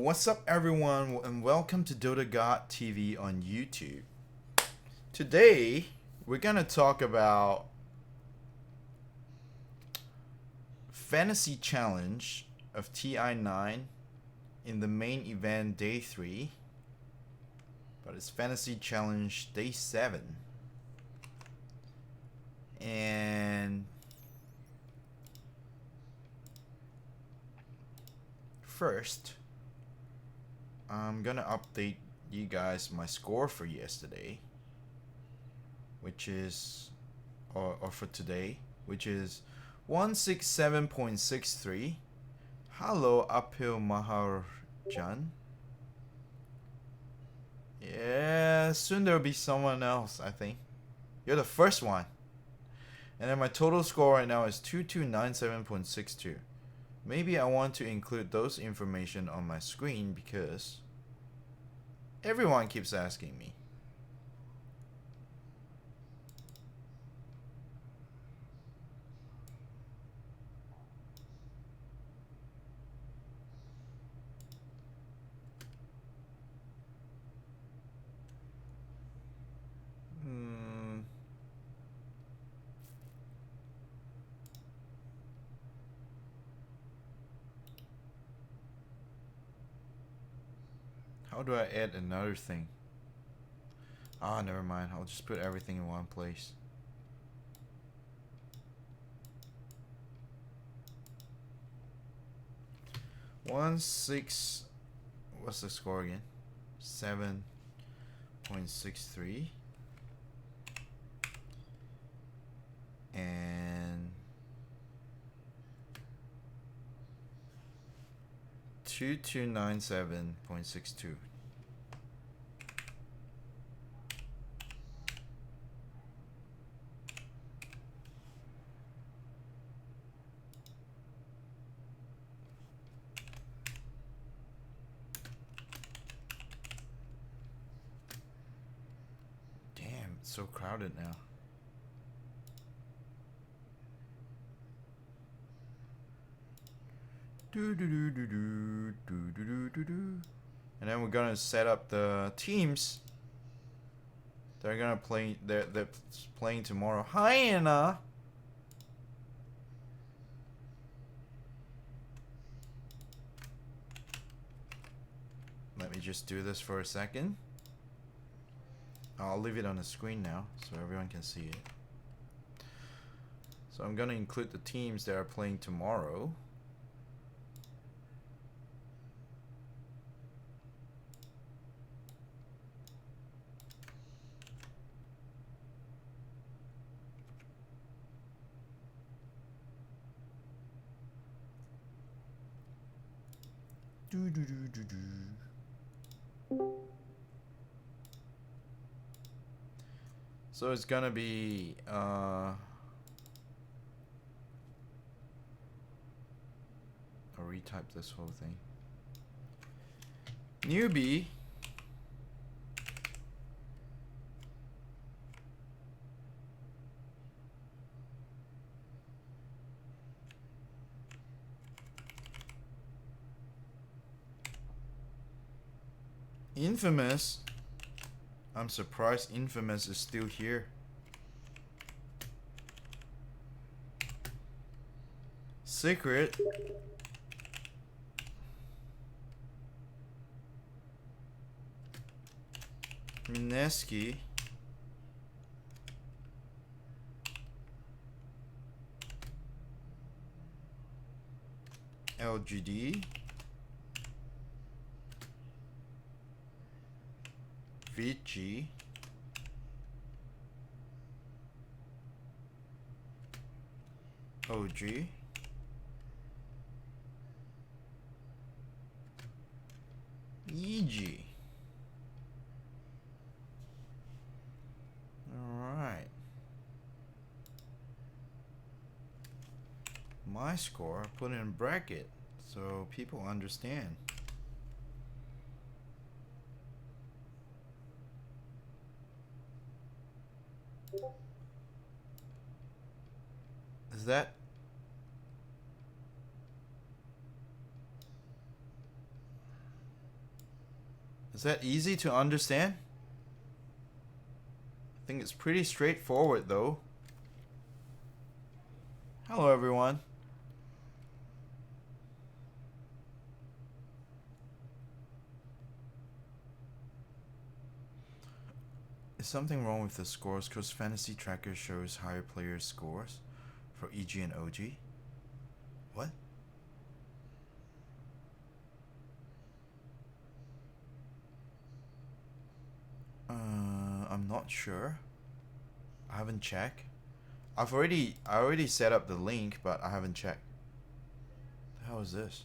What's up everyone and welcome to DotaGodTV on YouTube. Today we're gonna talk about Fantasy Challenge of TI9 in the main event day 3, but it's Fantasy Challenge day 7. And first, I'm gonna update you guys my score for yesterday, which is, or for today, which is 167.63. Hello, Uphill Maharjan. Yeah, soon there'll be someone else, I think. You're the first one. And then my total score right now is 2297.62. Maybe I want to include those information on my screen because everyone keeps asking me. How do I add another thing? Ah, never mind. I'll just put everything in one place. What's the score again? 7.63. And 2297.62. Damn, it's so crowded now. And then we're gonna set up the teams they're gonna play. They're playing tomorrow. Hi, Anna. Let me just do this for a second. I'll leave it on the screen now so everyone can see it. So I'm gonna include the teams that are playing tomorrow. So it's gonna be I'll retype this whole thing. Newbie. Infamous. I'm surprised Infamous is still here. Secret. Mineski. LGD. Vici. OG. EG. Alright. My score, I put in bracket so people understand. Is that Is that easy to understand? I think it's pretty straightforward though. Hello everyone. Is something wrong with the scores? Because Fantasy Tracker shows higher player scores for EG and OG. What? I'm not sure. I haven't checked. I already set up the link, but I haven't checked. The hell is this?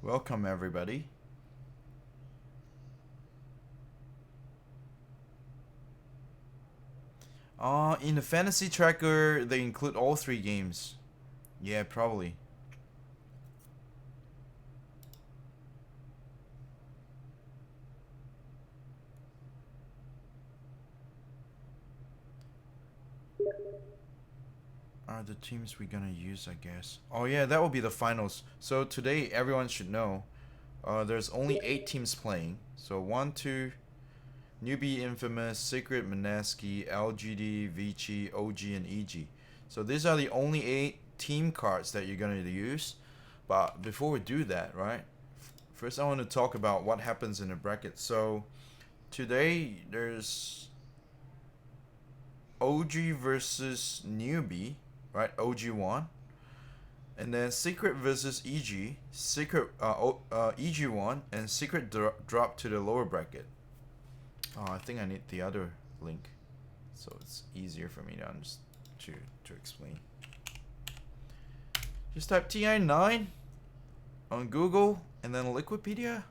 Welcome everybody. In the Fantasy Tracker, they include all 3 games. Yeah, probably. Are the teams we're gonna use, I guess. Oh yeah, that will be the finals. So today, everyone should know, there's only 8 teams playing. So 1, 2, Newbie, Infamous, Secret, Minaski, LGD, Vici, OG, and EG. So these are the only 8 team cards that you're going to use. But before we do that, right, first I want to talk about what happens in the bracket. So today there's OG versus Newbie, right? OG won. And then Secret versus EG. Secret, EG won, and Secret dropped to the lower bracket. Oh, I think I need the other link, so it's easier for me to explain. Just type TI9 on Google and then Liquipedia.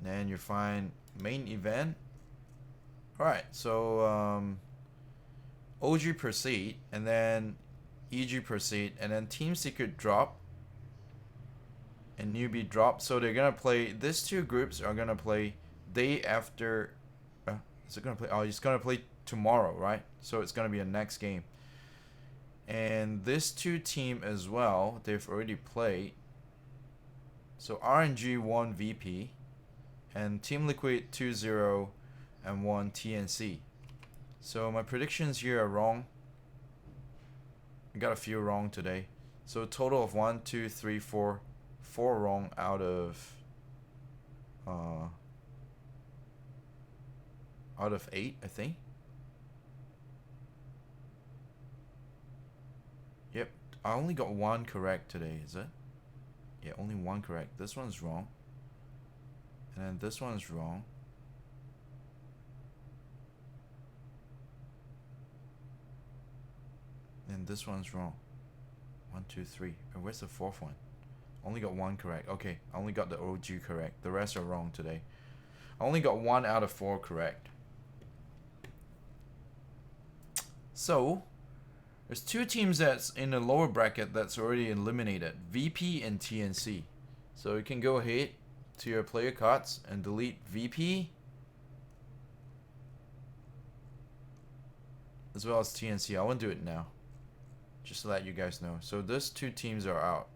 Then you find main event. Alright, so OG proceed, and then EG proceed, and then Team Secret drop, and Newbie drop. So they're gonna play. These 2 groups are gonna play day after. Is it gonna play? Oh, it's gonna play tomorrow, right? So it's gonna be a next game. And this 2 team as well, they've already played. So RNG won VP, and Team Liquid 2-0 and won TNC. So my predictions here are wrong. I got a few wrong today. So a total of 1, 2, 3, 4 wrong out of 8, I think. Yep, I only got 1 correct today, is it? Yeah, only 1 correct. This one's wrong. And then this one's wrong. And this one's wrong. 1, 2, 3. And where's the 4th one? Only got 1 correct. Okay, I only got the OG correct. The rest are wrong today. I only got 1 out of 4 correct. So, there's 2 teams that's in the lower bracket that's already eliminated. VP and TNC. So you can go ahead to your player cards and delete VP as well as TNC. I won't do it now, just to let you guys know. So those 2 teams are out.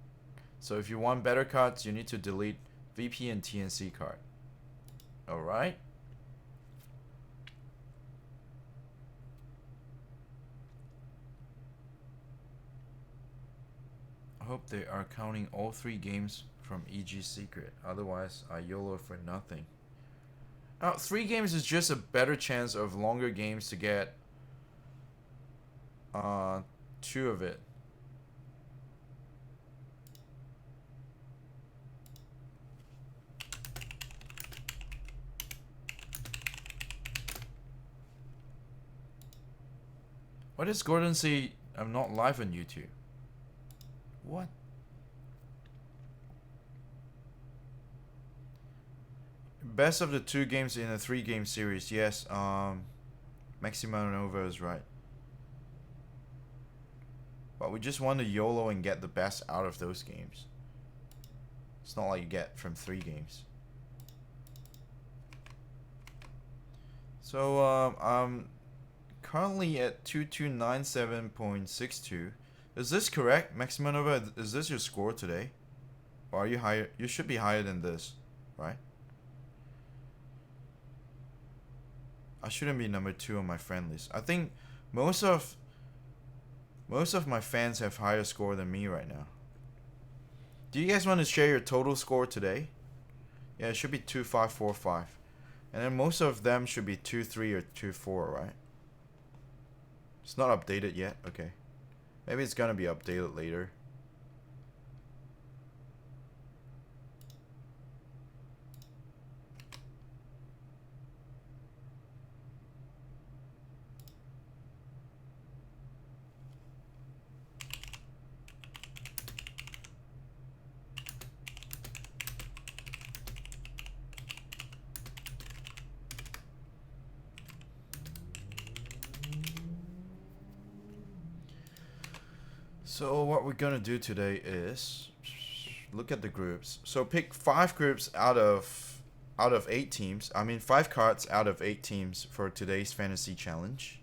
So if you want better cards, you need to delete VP and TNC card. Alright. I hope they are counting all 3 games from EG Secret. Otherwise, I YOLO for nothing. Now, 3 games is just a better chance of longer games to get 2 of it. Why does Gordon say I'm not live on YouTube? What? Best of the 2 games in a 3-game series. Yes, Maxima Nova is right. But we just want to YOLO and get the best out of those games. It's not like you get from 3 games. So I'm currently at 2297.62. Is this correct, Maximanova? Is this your score today? Or are you higher? You should be higher than this, right? I shouldn't be number 2 on my friend list. I think most of my fans have higher score than me right now. Do you guys want to share your total score today? Yeah, it should be 2545. And then most of them should be 23 or 24, right? It's not updated yet. Okay. Maybe it's gonna be updated later. So what we're gonna do today is look at the groups. So pick 5 groups out of 8 teams. I mean 5 cards out of 8 teams for today's fantasy challenge.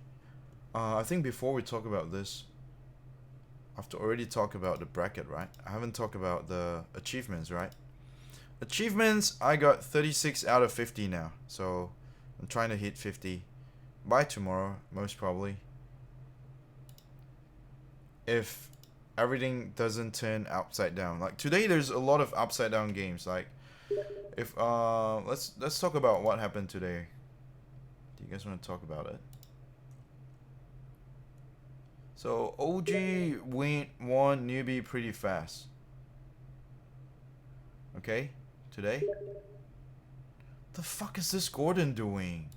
I think before we talk about this, I have to already talk about the bracket, right? I haven't talked about the achievements, right? Achievements, I got 36 out of 50 now. So I'm trying to hit 50 by tomorrow, most probably. If everything doesn't turn upside down. Like today there's a lot of upside down games. Like if let's talk about what happened today. Do you guys want to talk about it? So OG won newbie pretty fast. Okay? Today? The fuck is this Gordon doing?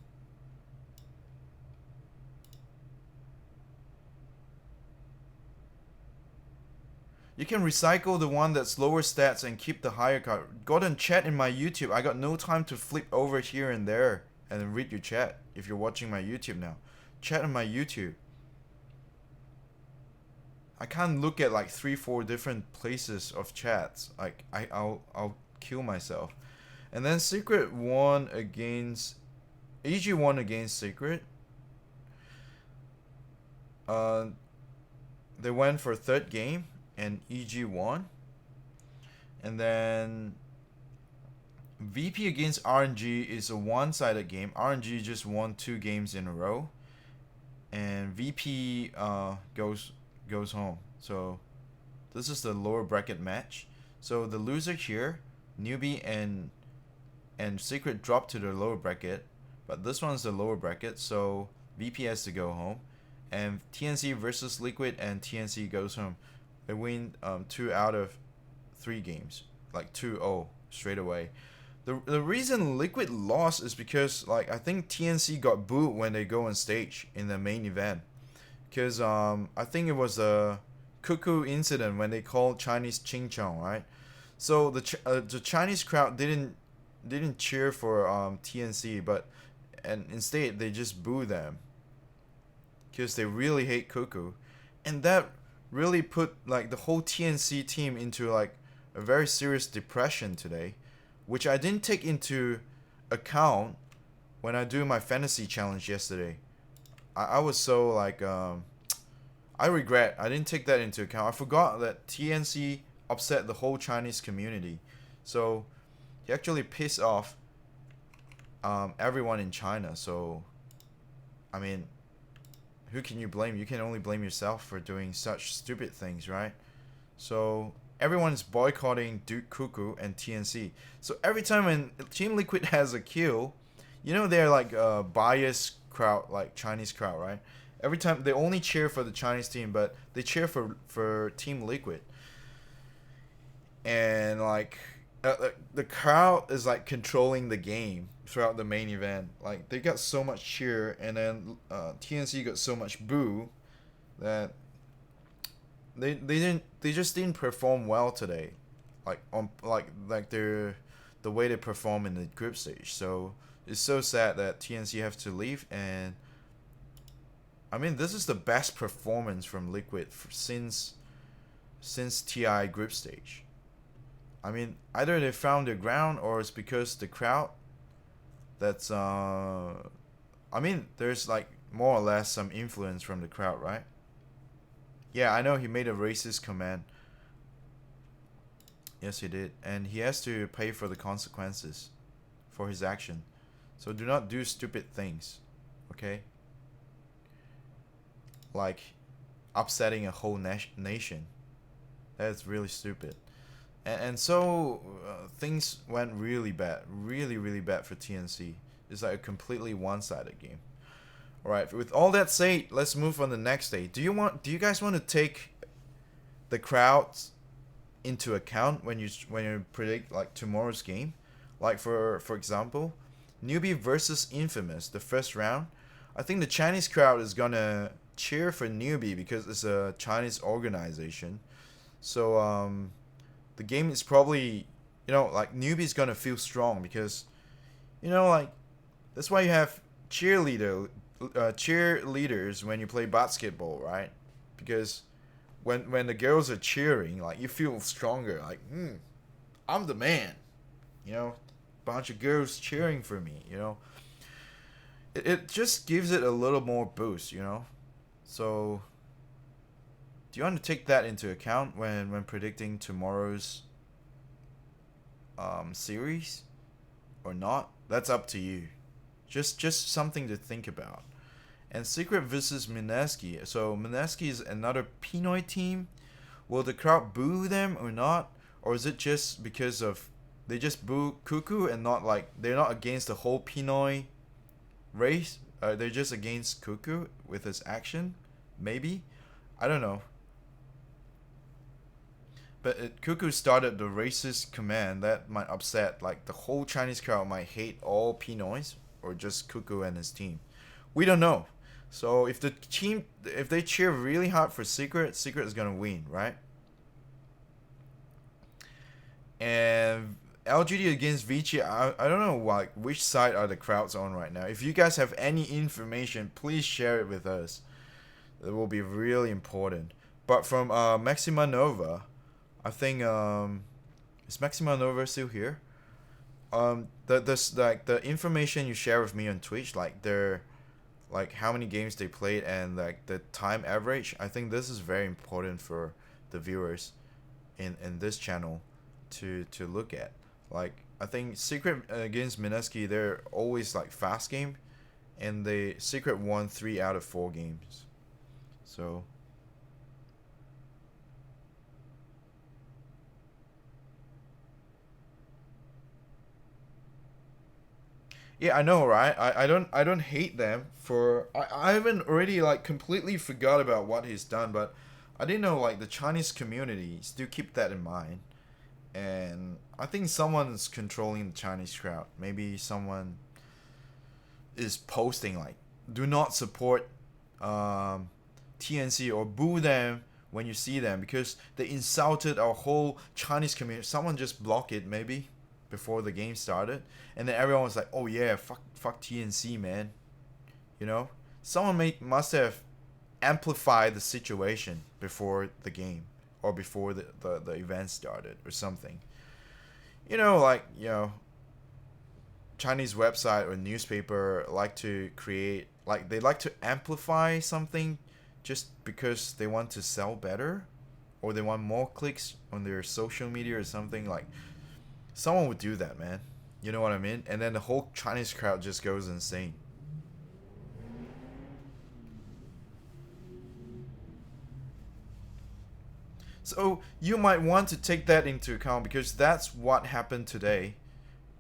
You can recycle the one that's lower stats and keep the higher card. Gordon, chat in my YouTube. I got no time to flip over here and there and read your chat if you're watching my YouTube now. Chat on my YouTube. I can't look at like 3-4 different places of chats. Like I'll kill myself. And then Secret won against EG won against Secret. They went for 3rd game and EG won. And then VP against RNG is a one-sided game. RNG just won 2 games in a row. And VP goes home. So this is the lower bracket match. So the loser here, newbie and Secret drop to the lower bracket, but this one's the lower bracket, so VP has to go home. And TNC versus Liquid, and TNC goes home. They win 2 out of 3 games, like 2-0 straight away. The reason Liquid lost is because like I think TNC got booed when they go on stage in the main event. Because I think it was a cuckoo incident when they called Chinese Ching Chong, right? So the Chinese crowd didn't cheer for TNC, and instead they just boo them because they really hate cuckoo, and that really put like the whole TNC team into like a very serious depression today, which I didn't take into account when I do my fantasy challenge yesterday. I was so like I regret I didn't take that into account. I forgot that TNC upset the whole Chinese community, so he actually pissed off everyone in China. So I mean, who can you blame? You can only blame yourself for doing such stupid things, right? So everyone's boycotting Duke Cuckoo and TNC. So every time when Team Liquid has a kill, you know they're like a biased crowd, like Chinese crowd, right? Every time they only cheer for the Chinese team, but they cheer for Team Liquid. And like the crowd is like controlling the game throughout the main event. Like they got so much cheer, and then TNC got so much boo that they just didn't perform well today, like on the way they perform in the group stage. So it's so sad that TNC have to leave, and I mean, this is the best performance from Liquid since TI group stage. I mean, either they found their ground or it's because the crowd. That's I mean, there's like more or less some influence from the crowd, right? Yeah, I know he made a racist comment. Yes, he did, and he has to pay for the consequences for his action. So do not do stupid things, okay? Like upsetting a whole nation. That's really stupid. And so things went really bad, really bad for TNC. It's like a completely one-sided game. All right. With all that said, let's move on to the next day. Do you guys want to take the crowds into account when you predict like tomorrow's game? Like for example, Newbie versus Infamous, the first round. I think the Chinese crowd is gonna cheer for Newbie because it's a Chinese organization. So the game is probably, like Newbie's gonna feel strong because, like that's why you have cheerleaders when you play basketball, right? Because when the girls are cheering, like you feel stronger. Like, I'm the man. Bunch of girls cheering for me. It just gives it a little more boost. So, do you want to take that into account when predicting tomorrow's series, or not? That's up to you. Just something to think about. And Secret versus Mineski. So Mineski is another Pinoy team. Will the crowd boo them or not? Or is it just because of they just boo Cuckoo and not like they're not against the whole Pinoy race? They're just against Cuckoo with his action? Maybe? I don't know. But Cuckoo started the racist command that might upset, like the whole Chinese crowd might hate all Pinoys or just Cuckoo and his team. We don't know. So if they cheer really hard for Secret is gonna win, right? And LGD against Vici, I don't know like which side are the crowds on right now. If you guys have any information, please share it with us. It will be really important. But from Maxima Nova, I think is Maxima Nova still here? The information you share with me on Twitch, like their like how many games they played and like the time average, I think this is very important for the viewers in this channel to look at. Like I think Secret against Mineski, they're always like fast game, and the Secret won 3 out of 4 games. So yeah, I know, right? I don't hate them for I haven't already like completely forgot about what he's done, but I didn't know like the Chinese community still keep that in mind. And I think someone's controlling the Chinese crowd. Maybe someone is posting like do not support TNC or boo them when you see them because they insulted our whole Chinese community. Someone just block it maybe before the game started, and then everyone was like, "Oh yeah, fuck TNC, man." Someone must have amplified the situation before the game or before the event started or something. Chinese website or newspaper like to create like they like to amplify something just because they want to sell better or they want more clicks on their social media or something. Like someone would do that, man. You know what I mean? And then the whole Chinese crowd just goes insane. So you might want to take that into account because that's what happened today.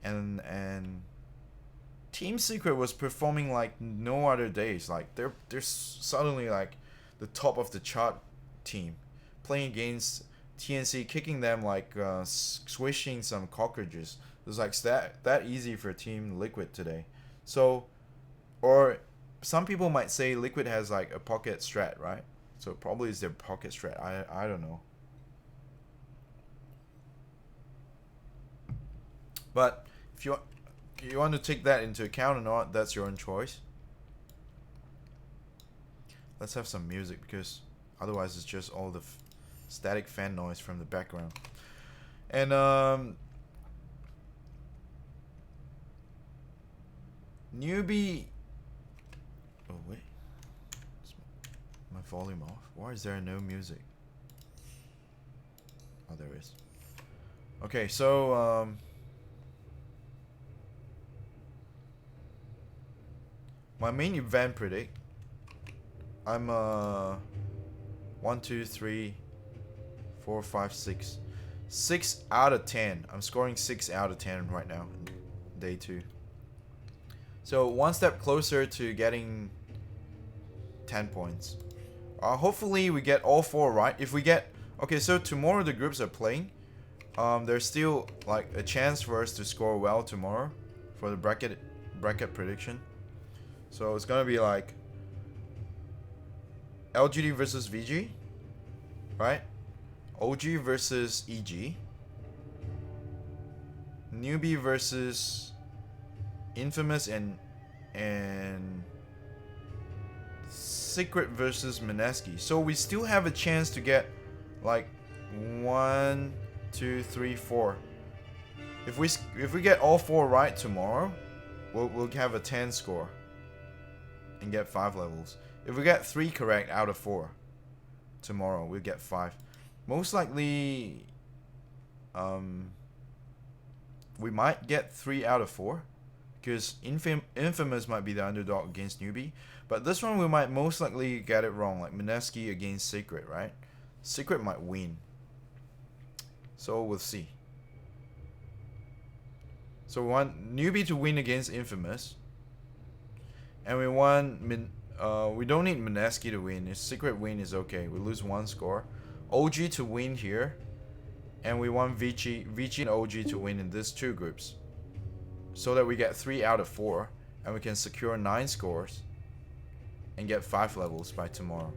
And Team Secret was performing like no other days. Like they're suddenly like the top of the chart team, playing against TNC, kicking them like swishing some cockroaches. It was like that easy for Team Liquid today. So, or some people might say Liquid has like a pocket strat, right? So probably it's their pocket strat. I don't know. But if you want to take that into account or not, that's your own choice. Let's have some music because otherwise it's just all the static fan noise from the background. And newbie. Oh wait, is my volume off? Why is there no music? Oh, there is. Okay, so my main event predict. I'm 1, 2, 3, 4, 5, 6. 6 out of 10. I'm scoring 6 out of 10 right now. Day 2. So one step closer to getting 10 points. Hopefully we get all 4 right. If we get... Okay, so tomorrow the groups are playing. There's still like a chance for us to score well tomorrow for the bracket prediction. So it's gonna be like LGD versus VG, right? OG versus EG, newbie versus infamous, and secret versus Mineski. So we still have a chance to get like 1, 2, 3, 4. If we get all 4 right tomorrow, we'll have a 10 score and get 5 levels. If we get 3 correct out of 4 tomorrow, we'll get 5. Most likely, we might get 3 out of 4 because infamous might be the underdog against newbie. But this one we might most likely get it wrong, like Mineski against secret, right? Secret might win. So we'll see. So we want newbie to win against infamous, and we want we don't need Mineski to win. If secret win is okay. We lose 1 score. OG to win here, and we want Vici and OG to win in these 2 groups, so that we get 3 out of 4, and we can secure 9 scores and get 5 levels by tomorrow.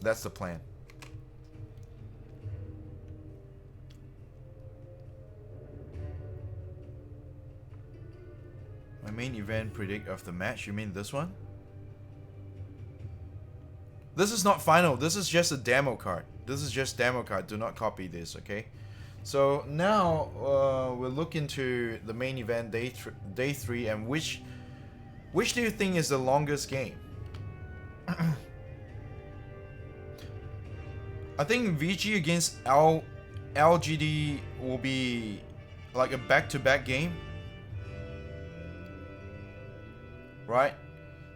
That's the plan. My main event predict of the match. You mean this one? This is not final. This is just a demo card. This is just demo card. Do not copy this, okay? So now we'll look into the main event day 3, and which do you think is the longest game? I think VG against LGD will be like a back-to-back game, right?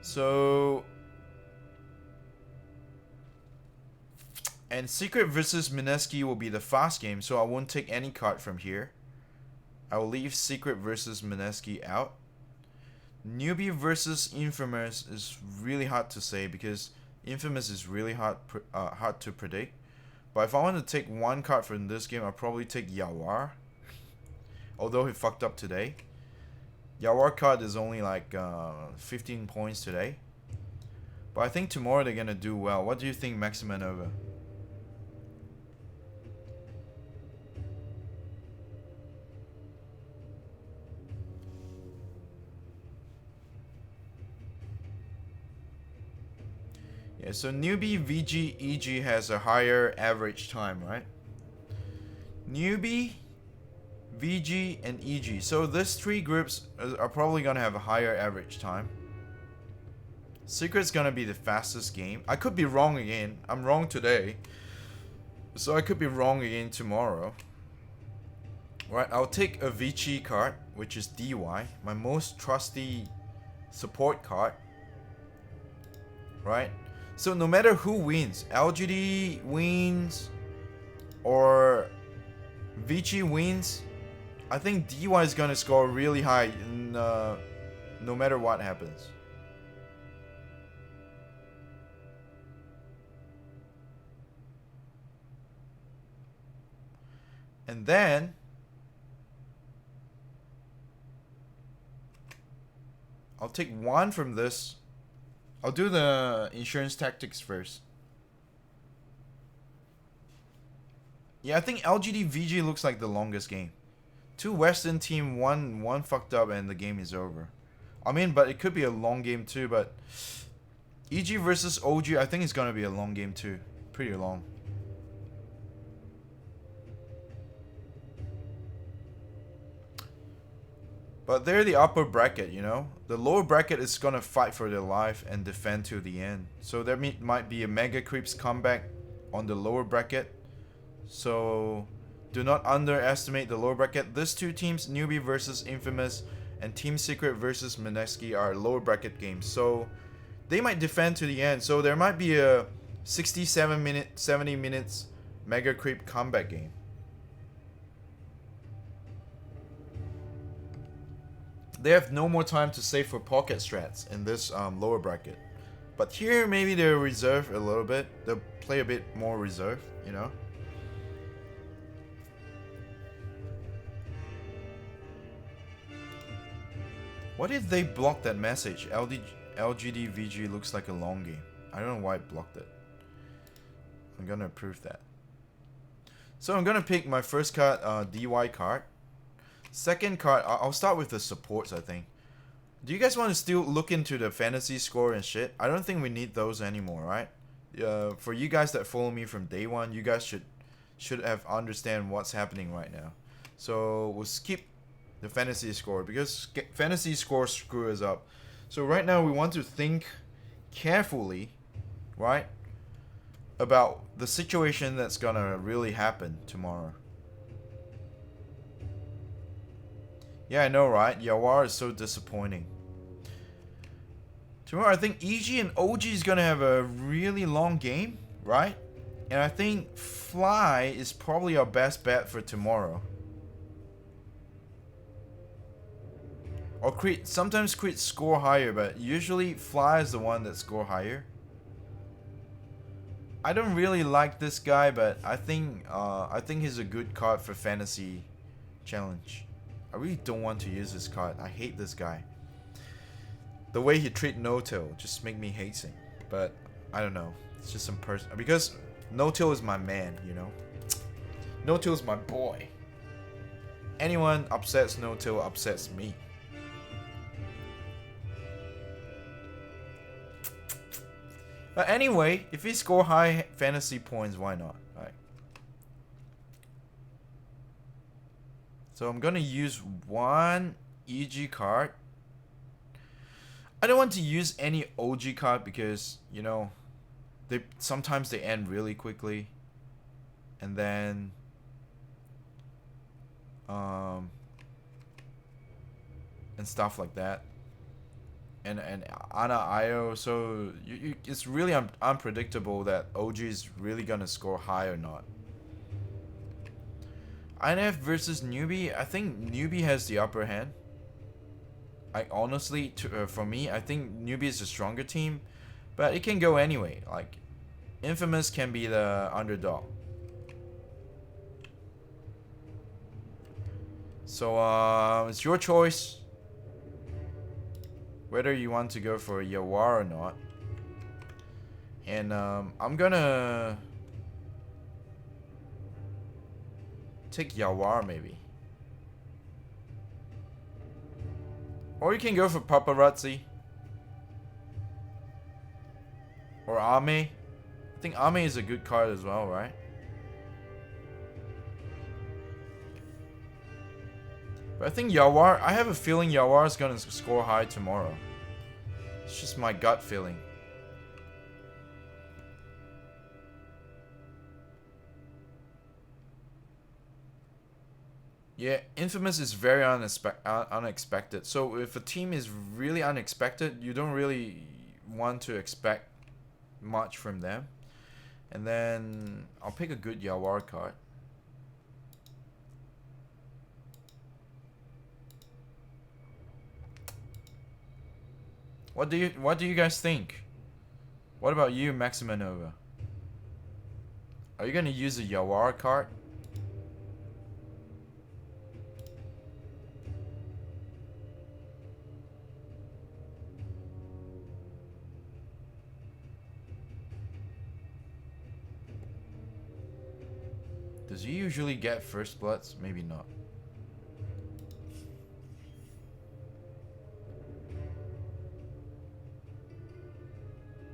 So, and Secret versus Mineski will be the fast game, so I won't take any card from here. I will leave Secret versus Mineski out. Newbie versus Infamous is really hard to say because Infamous is really hard to predict. But if I want to take 1 card from this game, I'll probably take Yawar. Although he fucked up today. Yawar card is only like 15 points today. But I think tomorrow they're gonna do well. What do you think, Maxima Nova? Yeah, so newbie, VG, EG has a higher average time, right? Newbie, VG, and EG. So these 3 groups are probably gonna have a higher average time. Secret's gonna be the fastest game. I could be wrong again. I'm wrong today, so I could be wrong again tomorrow. Right, I'll take a Vici card, which is DY, my most trusty support card. Right? So no matter who wins, LGD wins or Vici wins, I think DY is gonna score really high in, no matter what happens. And then I'll take 1 from this. I'll do the insurance tactics first. Yeah, I think LGD VG looks like the longest game. 2 Western team, one fucked up and the game is over. I mean, but it could be a long game too, but EG versus OG, I think it's gonna be a long game too. Pretty long. But they're the upper bracket, you know? The lower bracket is gonna fight for their life and defend to the end. So there might be a Mega Creeps comeback on the lower bracket. So do not underestimate the lower bracket. These two teams, Newbie versus Infamous and Team Secret versus Mineski, are lower bracket games. So they might defend to the end. So there might be a 70 minutes Mega Creep comeback game. They have no more time to save for pocket strats in this lower bracket. But here, maybe they'll reserve a little bit. They'll play a bit more reserve, you know? What if they block that message? LGDVG looks like a long game. I don't know why it blocked it. I'm gonna approve that. So I'm gonna pick my first card, DY card. Second card, I'll start with the supports, I think. Do you guys want to still look into the fantasy score and shit? I don't think we need those anymore, right? For you guys that follow me from day one, you guys should have understand what's happening right now. So we'll skip the fantasy score because fantasy score screw us up. So right now we want to think carefully, right, about the situation that's gonna really happen tomorrow. Yeah, I know, right? Yawar is so disappointing. Tomorrow, I think EG and OG is gonna have a really long game, right? And I think Fly is probably our best bet for tomorrow. Or Creed, sometimes Creed score higher, but usually Fly is the one that score higher. I don't really like this guy, but I think he's a good card for fantasy challenge. I really don't want to use this card. I hate this guy. The way he treat No-Till just make me hate him. But I don't know. It's just some person, because No-Till is my man, you know. No-Till is my boy. Anyone upsets No-Till upsets me. But anyway, if he score high fantasy points, why not? Right. So I'm gonna use one EG card. I don't want to use any OG card because, you know, sometimes they end really quickly, and then and stuff like that. And Ana Io, so it's really unpredictable that OG is really gonna score high or not. INF versus Newbie, I think Newbie has the upper hand. I honestly, for me, I think Newbie is a stronger team, but it can go anyway. Like, Infamous can be the underdog. So it's your choice whether you want to go for Yawar or not. And I'm gonna take Yawar maybe. Or you can go for Paparazzi. Or Ame. I think Ame is a good card as well, right? But I think Yawar, I have a feeling Yawar is gonna score high tomorrow. It's just my gut feeling. Yeah, Infamous is very unexpected. So if a team is really unexpected, you don't really want to expect much from them. And then I'll pick a good Yawar card. What do you guys think? What about you, Maximanova? Are you gonna use a Yawar card? Does he usually get first bloods? Maybe not.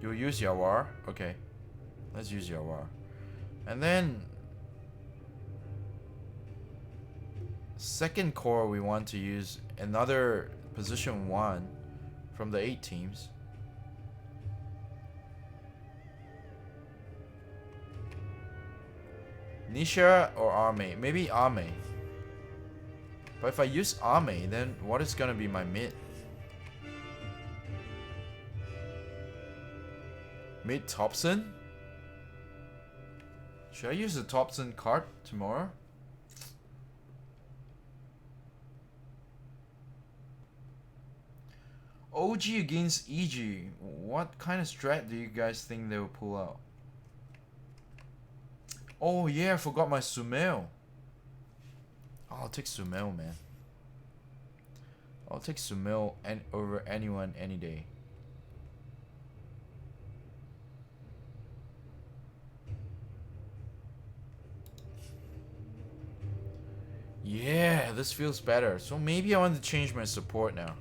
You'll use Yawar? Okay. Let's use Yawar. And then second core, we want to use another position 1 from the 8 teams. Nisha or Ame? Maybe Ame. But if I use Ame, then what is gonna be my mid? Mid Thompson? Should I use the Thompson card tomorrow? OG against EG. What kind of strat do you guys think they will pull out? Oh yeah, I forgot my Sumail. Oh, I'll take Sumail, man. I'll take Sumail and over anyone any day. Yeah, this feels better. So maybe I want to change my support now.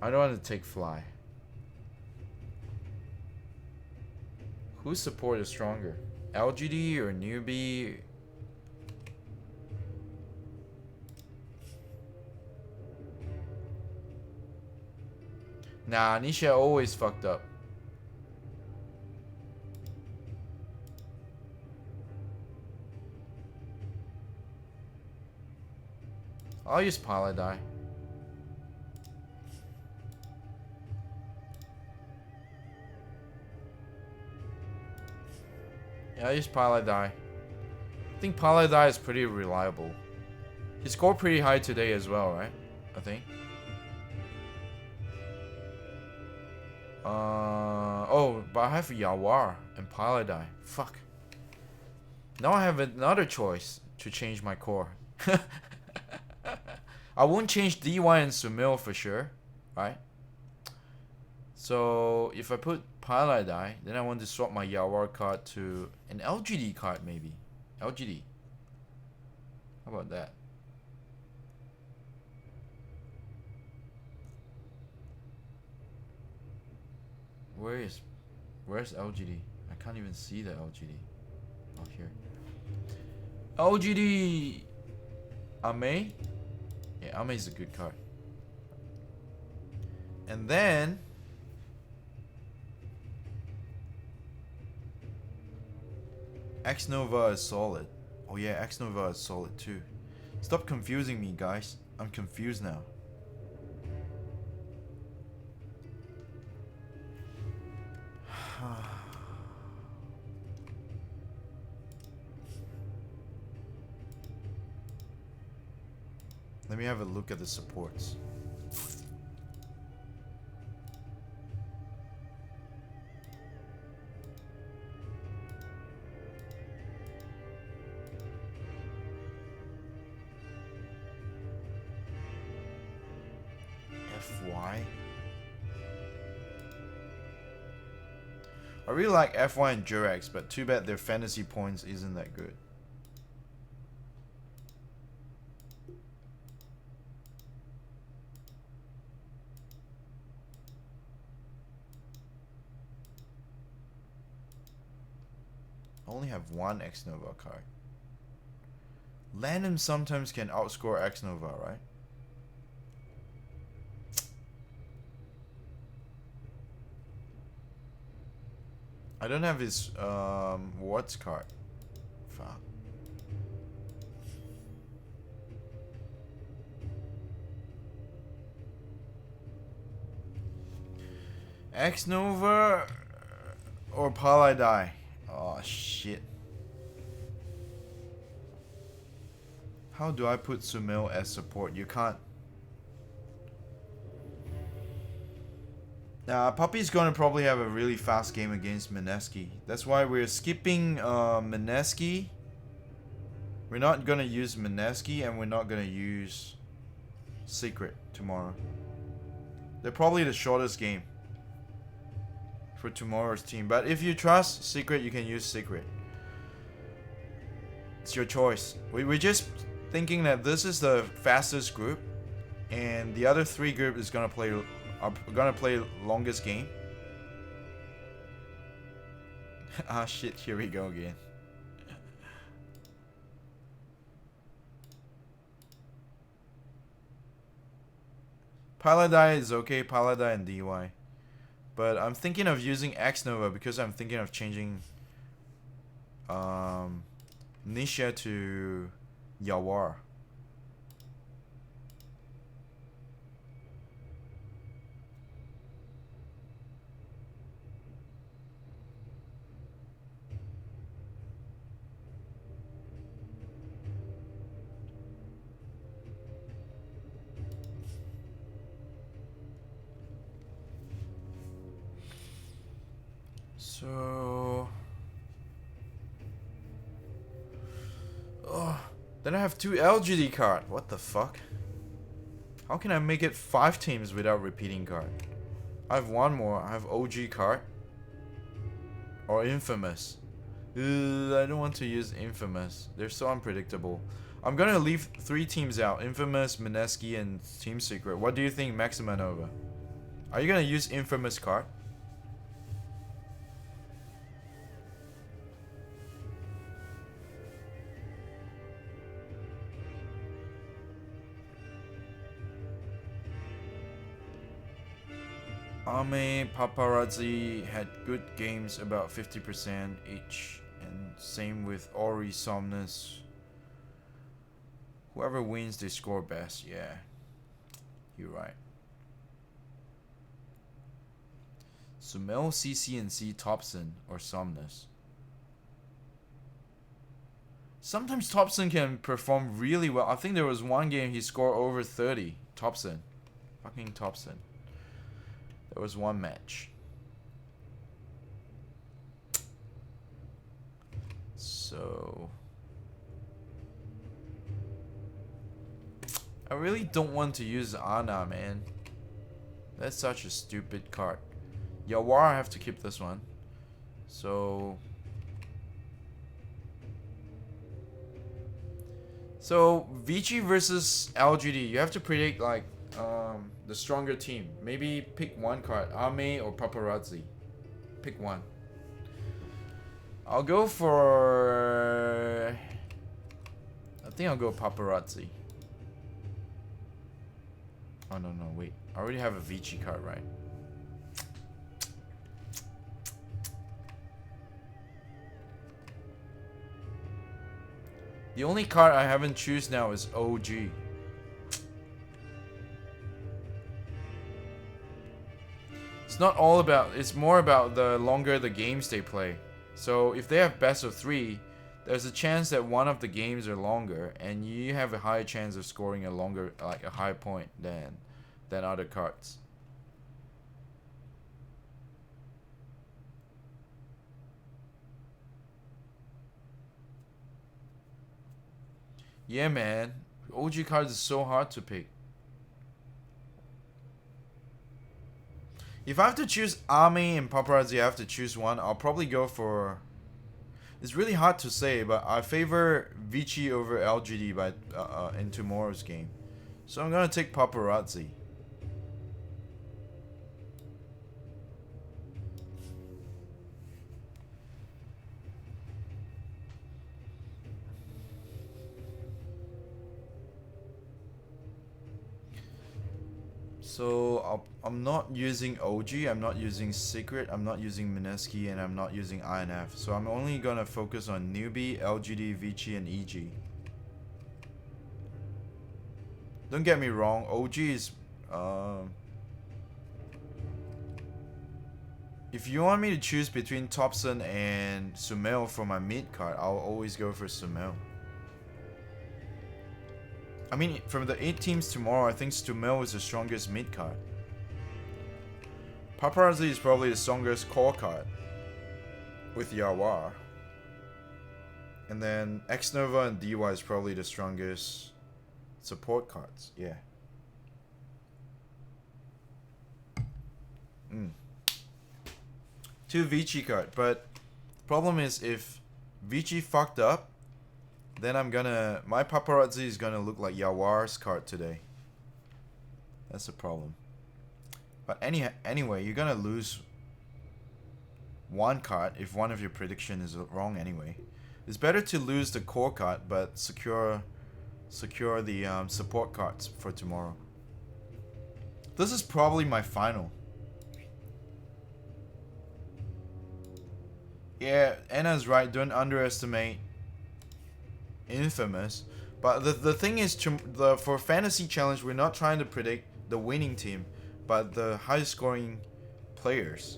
I don't want to take Fly. Whose support is stronger? LGD or Newbie? Nah, Nisha always fucked up. I'll use Paladai. Yeah, I use Paladai. I think Paladai is pretty reliable. He scored pretty high today as well, right? I think. Oh, but I have Yawar and Paladai. Fuck. Now I have another choice to change my core. I won't change DY and Sumil for sure, right? So if I put Paladai, then I want to swap my Yawar card to an LGD card maybe. LGD. How about that? Where's LGD? I can't even see the LGD. Oh, here. LGD Ame? Yeah, Ame is a good card. And then X Nova is solid. Oh yeah, X Nova is solid too. Stop confusing me, guys. I'm confused now. Let me have a look at the supports. FY. I really like FY and Jurex, but too bad their fantasy points isn't that good. I only have one X Nova card. Landon sometimes can outscore X Nova, right? I don't have his Wards card. Fuck. X Nova or Paladai? Oh shit. How do I put Sumil as support? You can't. Puppy's gonna probably have a really fast game against Mineski. That's why we're skipping Mineski. We're not gonna use Mineski and we're not gonna use Secret tomorrow. They're probably the shortest game for tomorrow's team. But if you trust Secret, you can use Secret. It's your choice. We're just thinking that this is the fastest group and the other 3 group is gonna play I'm gonna play longest game. Ah shit, here we go again. Paladai is okay, Paladai and DY. But I'm thinking of using X Nova because I'm thinking of changing Nisha to Yawar. So, oh, then I have 2 LGD card. What the fuck? How can I make it 5 teams without repeating card? I have 1 more. I have OG card or Infamous. I don't want to use Infamous. They're so unpredictable. I'm gonna leave 3 teams out: Infamous, Mineski, and Team Secret. What do you think, Maxima Nova? Are you gonna use Infamous card? Ame, Paparazzi had good games, about 50% each, and same with Ori, Somnus. Whoever wins, they score best. Yeah, you're right. Sumel, CC&C, Thompson, or Somnus. Sometimes Thompson can perform really well. I think there was one game he scored over 30. Thompson. Fucking Thompson. There was one match. So I really don't want to use Ana, man. That's such a stupid card. Yawar, I have to keep this one. So Vici versus LGD. You have to predict like the stronger team. Maybe pick one card, Ame or Paparazzi. Pick one. I'll go for... I think I'll go Paparazzi. Oh no, wait. I already have a Vici card, right? The only card I haven't choose now is OG. It's not all about, it's more about the longer the games they play. So if they have best of 3, there's a chance that one of the games are longer, and you have a higher chance of scoring a longer, like a high point than other cards. Yeah, man. OG cards is so hard to pick. If I have to choose Ame and Paparazzi, I have to choose one. I'll probably go for... It's really hard to say, but I favor Vici over LGD by in tomorrow's game. So I'm gonna take Paparazzi. So I'm not using OG, I'm not using Secret, I'm not using Mineski, and I'm not using INF. So I'm only gonna focus on Newbie, LGD, Vici, and EG. Don't get me wrong, OG is... if you want me to choose between Thompson and Sumel for my mid card, I'll always go for Sumel. I mean, from the 8 teams tomorrow, I think Stumel is the strongest mid card. Paparazzi is probably the strongest core card with Yawar. And then X Nova and DY is probably the strongest support cards. Yeah. 2 Vici card, but problem is if Vici fucked up, then my Paparazzi is gonna look like Yawar's card today. That's the problem. But anyway, you're gonna lose one card if one of your prediction is wrong anyway. It's better to lose the core card but secure the support cards for tomorrow. This is probably my final. Yeah, Anna's right. Don't underestimate Infamous. But the thing is, for Fantasy Challenge, we're not trying to predict the winning team, but the high scoring players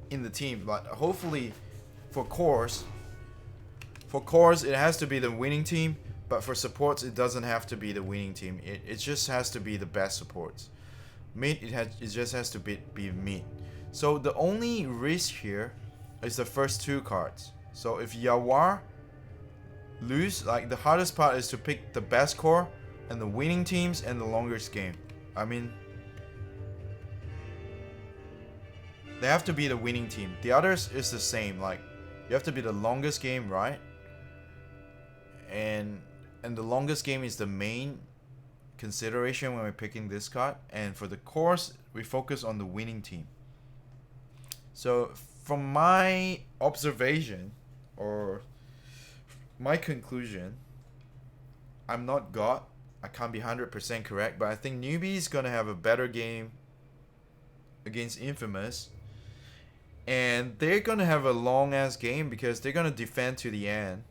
in the team. But hopefully, for cores, it has to be the winning team. But for supports, it doesn't have to be the winning team. It just has to be the best supports. Mid, it just has to be mid. So the only risk here is the first two cards. So if Yawar lose, like, the hardest part is to pick the best core and the winning teams and the longest game. I mean, they have to be the winning team. The others is the same. Like, you have to be the longest game, right? And the longest game is the main consideration when we're picking this card. And for the cores, we focus on the winning team. So from my observation or my conclusion, I'm not God. I can't be 100% correct, but I think Newbie is gonna have a better game against Infamous, and they're gonna have a long ass game because they're gonna defend to the end,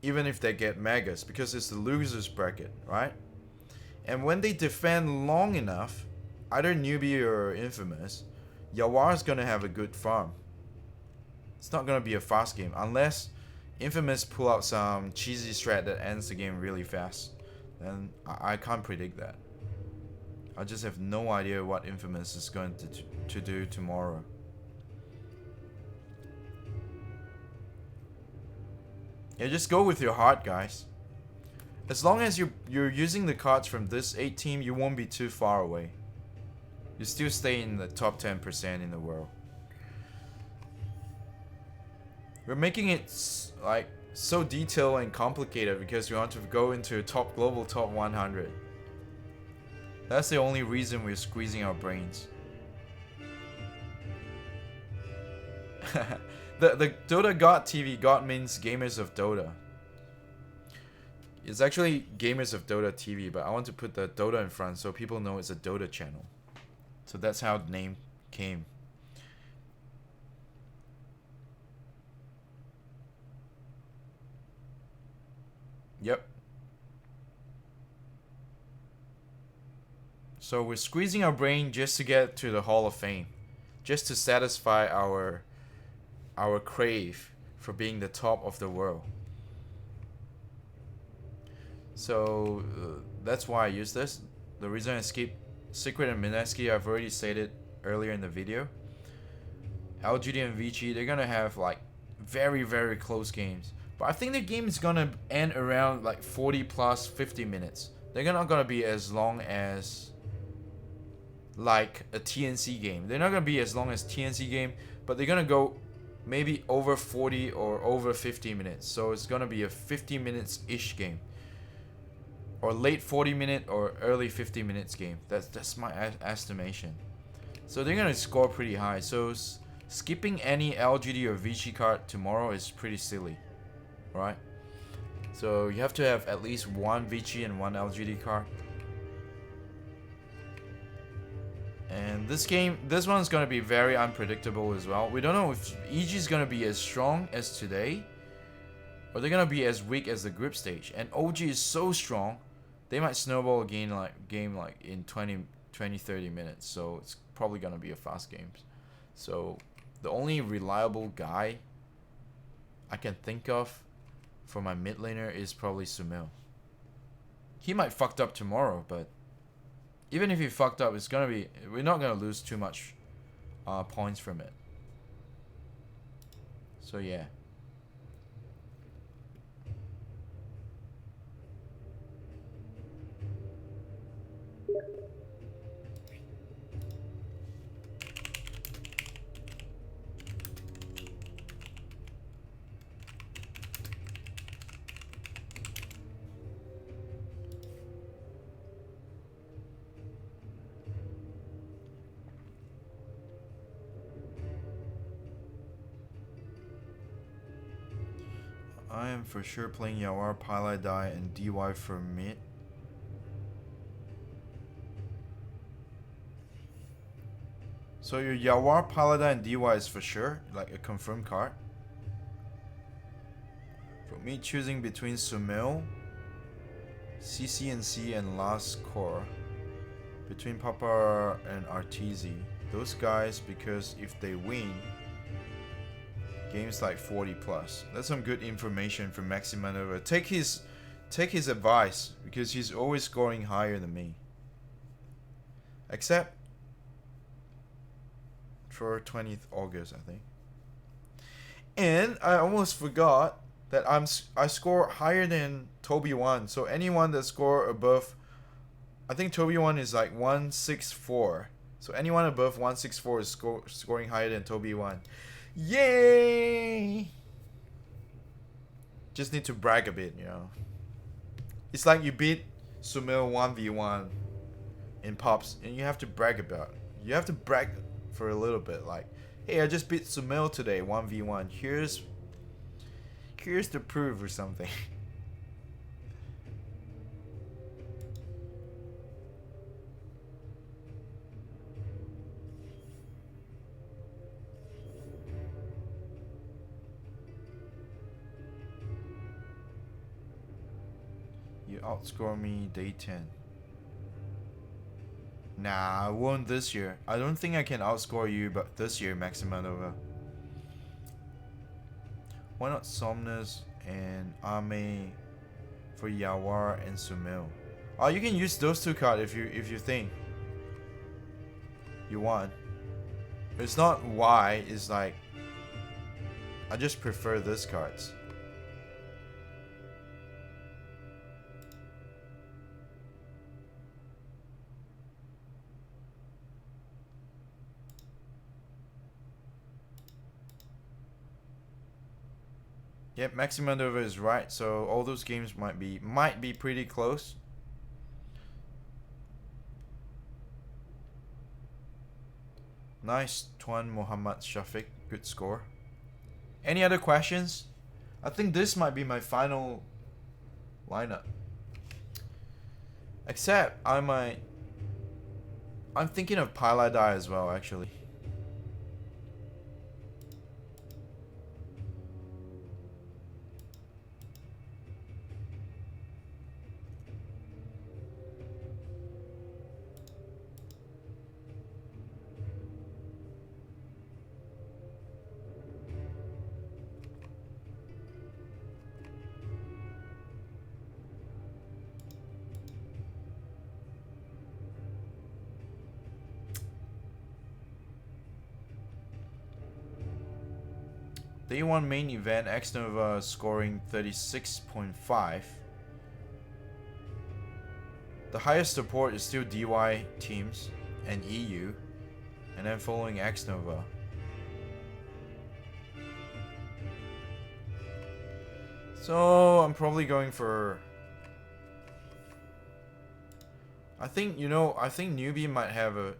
even if they get megas, because it's the losers bracket, right? And when they defend long enough, either Newbie or Infamous, Yawar's gonna have a good farm. It's not gonna be a fast game unless Infamous pull out some cheesy strat that ends the game really fast. Then I can't predict that. I just have no idea what Infamous is going to do tomorrow. Yeah, just go with your heart, guys. As long as you're using the cards from this 8 team, you won't be too far away. You still stay in the top 10% in the world. We're making it like so detailed and complicated because we want to go into global top 100. That's the only reason we're squeezing our brains. the DotaGodTV, God means Gamers of Dota. It's actually Gamers of Dota TV, but I want to put the Dota in front so people know it's a Dota channel. So that's how the name came. Yep. So we're squeezing our brain just to get to the Hall of Fame, just to satisfy our crave for being the top of the world. So that's why I use this. The reason I skip Secret and Mineski, I've already said it earlier in the video. LGD and Vici, they're gonna have like very, very close games. But I think the game is gonna end around like 40 plus 50 minutes. They're not gonna be as long as like a TNC game. They're not gonna be as long as TNC game, but they're gonna go maybe over 40 or over 50 minutes. So it's gonna be a 50 minutes ish game, or late 40 minute or early 50 minutes game. That's my estimation. So they're gonna score pretty high. So skipping any LGD or Vici card tomorrow is pretty silly, right? So you have to have at least one Vici and one LGD card. And this one's gonna be very unpredictable as well. We don't know if EG is gonna be as strong as today, or they're gonna be as weak as the group stage. And OG is so strong, they might snowball a game like in 20-30 minutes. So it's probably gonna be a fast game. So the only reliable guy I can think of for my mid laner is probably Sumil. He might fucked up tomorrow, but even if he fucked up, we're not gonna lose too much points from it. So yeah. I am for sure playing Yawar, Paladai, and DY for mid. So your Yawar, Paladai, and DY is for sure, like a confirmed card. For me, choosing between Sumil, CCNC, and Last Core. Between Papa and Arteezy. Those guys, because if they win, games like 40 plus. That's some good information from Maximanova. Take his advice, because he's always scoring higher than me. Except for 20th August, I think. And I almost forgot that I score higher than Toby1. So anyone that score above, I think Toby1 is like 164. So anyone above 164 is scoring higher than Toby1. Yay! Just need to brag a bit, you know. It's like you beat Sumil 1v1 in Pops, and you have to brag about it. You have to brag for a little bit, like, hey, I just beat Sumil today 1v1. Here's the proof or something. You outscore me day 10. Nah, I won't this year. I don't think I can outscore you, but this year, Maximanova. Why not Somnus and Ame for Yawar and Sumil? Oh, you can use those two cards if you think you want. It's not why, it's like I just prefer these cards. Yep, Maximandova is right. So all those games might be pretty close. Nice, Tuan Muhammad Shafiq. Good score. Any other questions? I think this might be my final lineup. Except I'm thinking of Paladai as well, actually. Day 1 main event, X-Nova scoring 36.5. The highest support is still DY teams and EU, and then following X-Nova. So I'm probably going for, I think newbie might have a,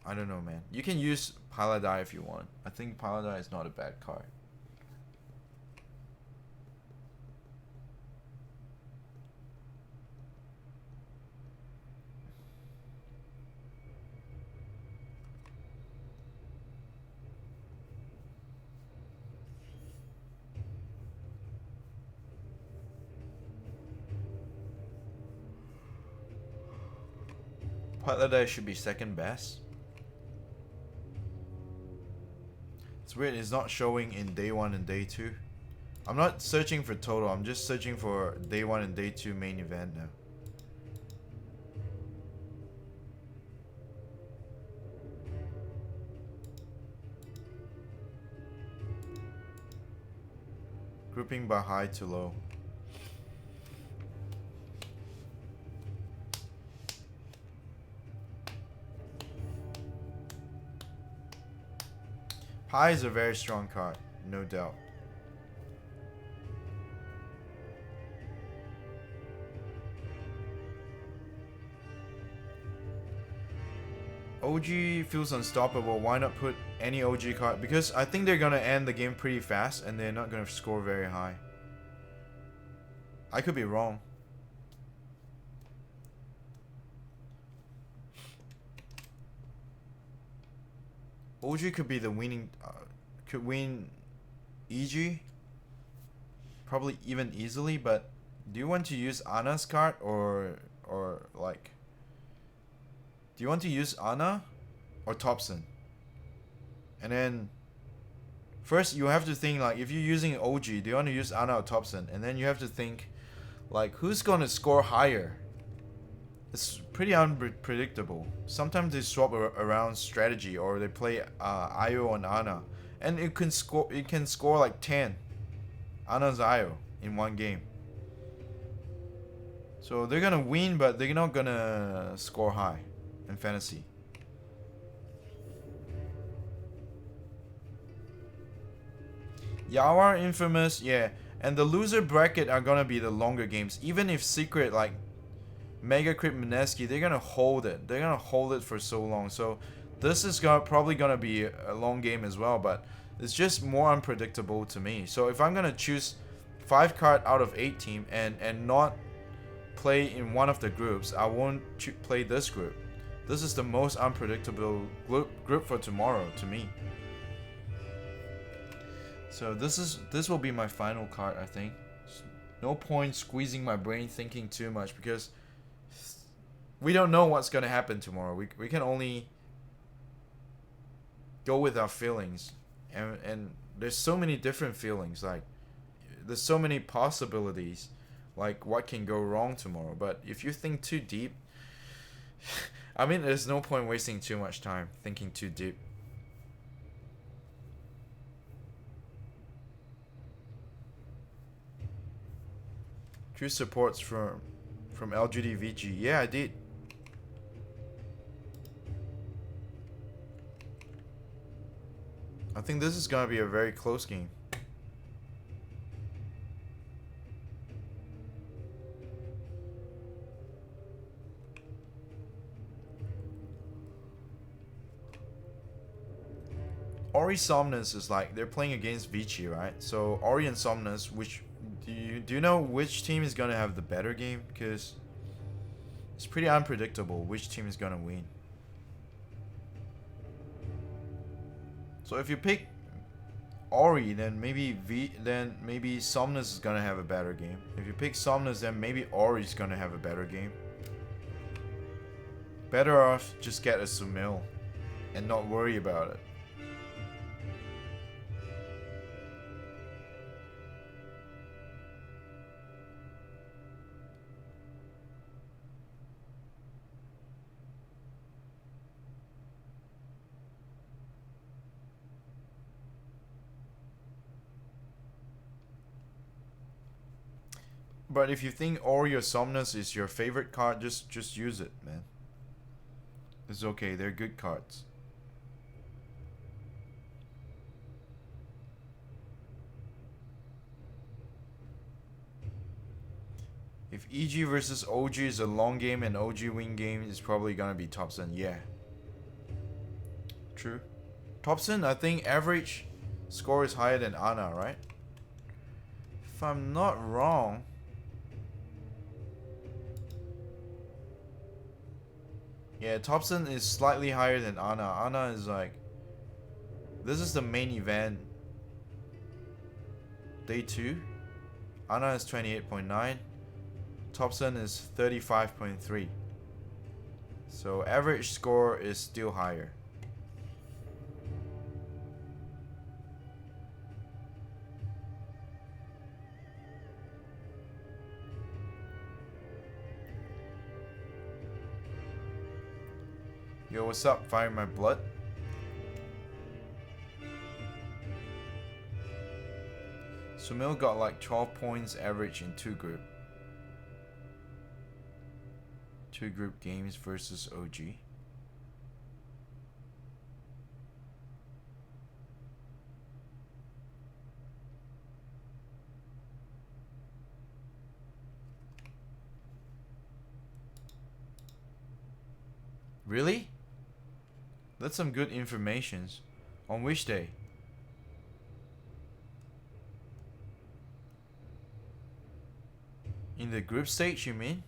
I don't know, man. You can use Paladai if you want. I think Paladai is not a bad card. Paladai should be second best. It's weird, it's not showing in day 1 and day 2. I'm not searching for total, I'm just searching for day 1 and day 2 main event now. Grouping by high to low. High is a very strong card, no doubt. OG feels unstoppable. Why not put any OG card? Because I think they're gonna end the game pretty fast and they're not gonna score very high. I could be wrong. OG could be the winning, could win EG, probably even easily. But do you want to use Ana's card or like? Do you want to use Ana or Thompson? And then first you have to think like if you're using OG, do you want to use Ana or Thompson? And then you have to think like who's gonna score higher. It's pretty unpredictable. Sometimes they swap around strategy or they play Io on Ana, and it can score. It can score like 10 Ana's Io in one game. So they're gonna win, but they're not gonna score high in fantasy. Yawar, Infamous, yeah, and the loser bracket are gonna be the longer games. Even if Secret like Mega Crit Mineski, they're gonna hold it. They're gonna hold it for so long. So this is probably gonna be a long game as well, but it's just more unpredictable to me. So if I'm gonna choose 5 card out of 8 team and not play in one of the groups, I won't play this group. This is the most unpredictable group for tomorrow to me. So this will be my final card, I think. No point squeezing my brain thinking too much because we don't know what's gonna happen tomorrow. We can only go with our feelings, and there's so many different feelings. Like there's so many possibilities, like what can go wrong tomorrow. But if you think too deep, I mean, there's no point wasting too much time thinking too deep. True supports from LGDVG. Yeah, I did. I think this is gonna be a very close game. Ori Somnus is like they're playing against Vici, right? So Ori and Somnus, which do you know which team is gonna have the better game? Because it's pretty unpredictable which team is gonna win. So if you pick Ori, then maybe Somnus is gonna have a better game. If you pick Somnus, then maybe Ori's gonna have a better game. Better off just get a Sumil and not worry about it. But if you think Ori or Somnus is your favorite card, just use it, man. It's okay, they're good cards. If EG versus OG is a long game and OG win game, it's probably gonna be Thompson, yeah. True. Thompson, I think average score is higher than Ana, right? If I'm not wrong. Yeah, Thompson is slightly higher than Ana. Ana is like... This is the main event. Day 2. Ana is 28.9. Thompson is 35.3. So average score is still higher. Yo, what's up? Fire my blood. Sumil got like 12 points average in 2 group games versus OG. Really? That's some good informations. On which day? In the group stage, you mean?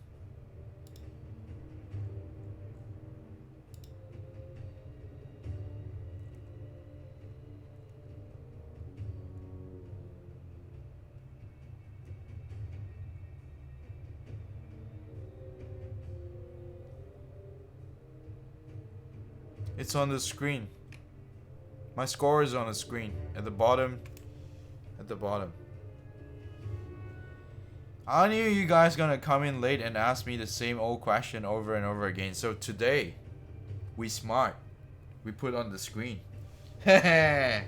It's on the screen. My score is on the screen. At the bottom. At the bottom. I knew you guys gonna come in late and ask me the same old question over and over again. So today, we smart. We put on the screen. Heh.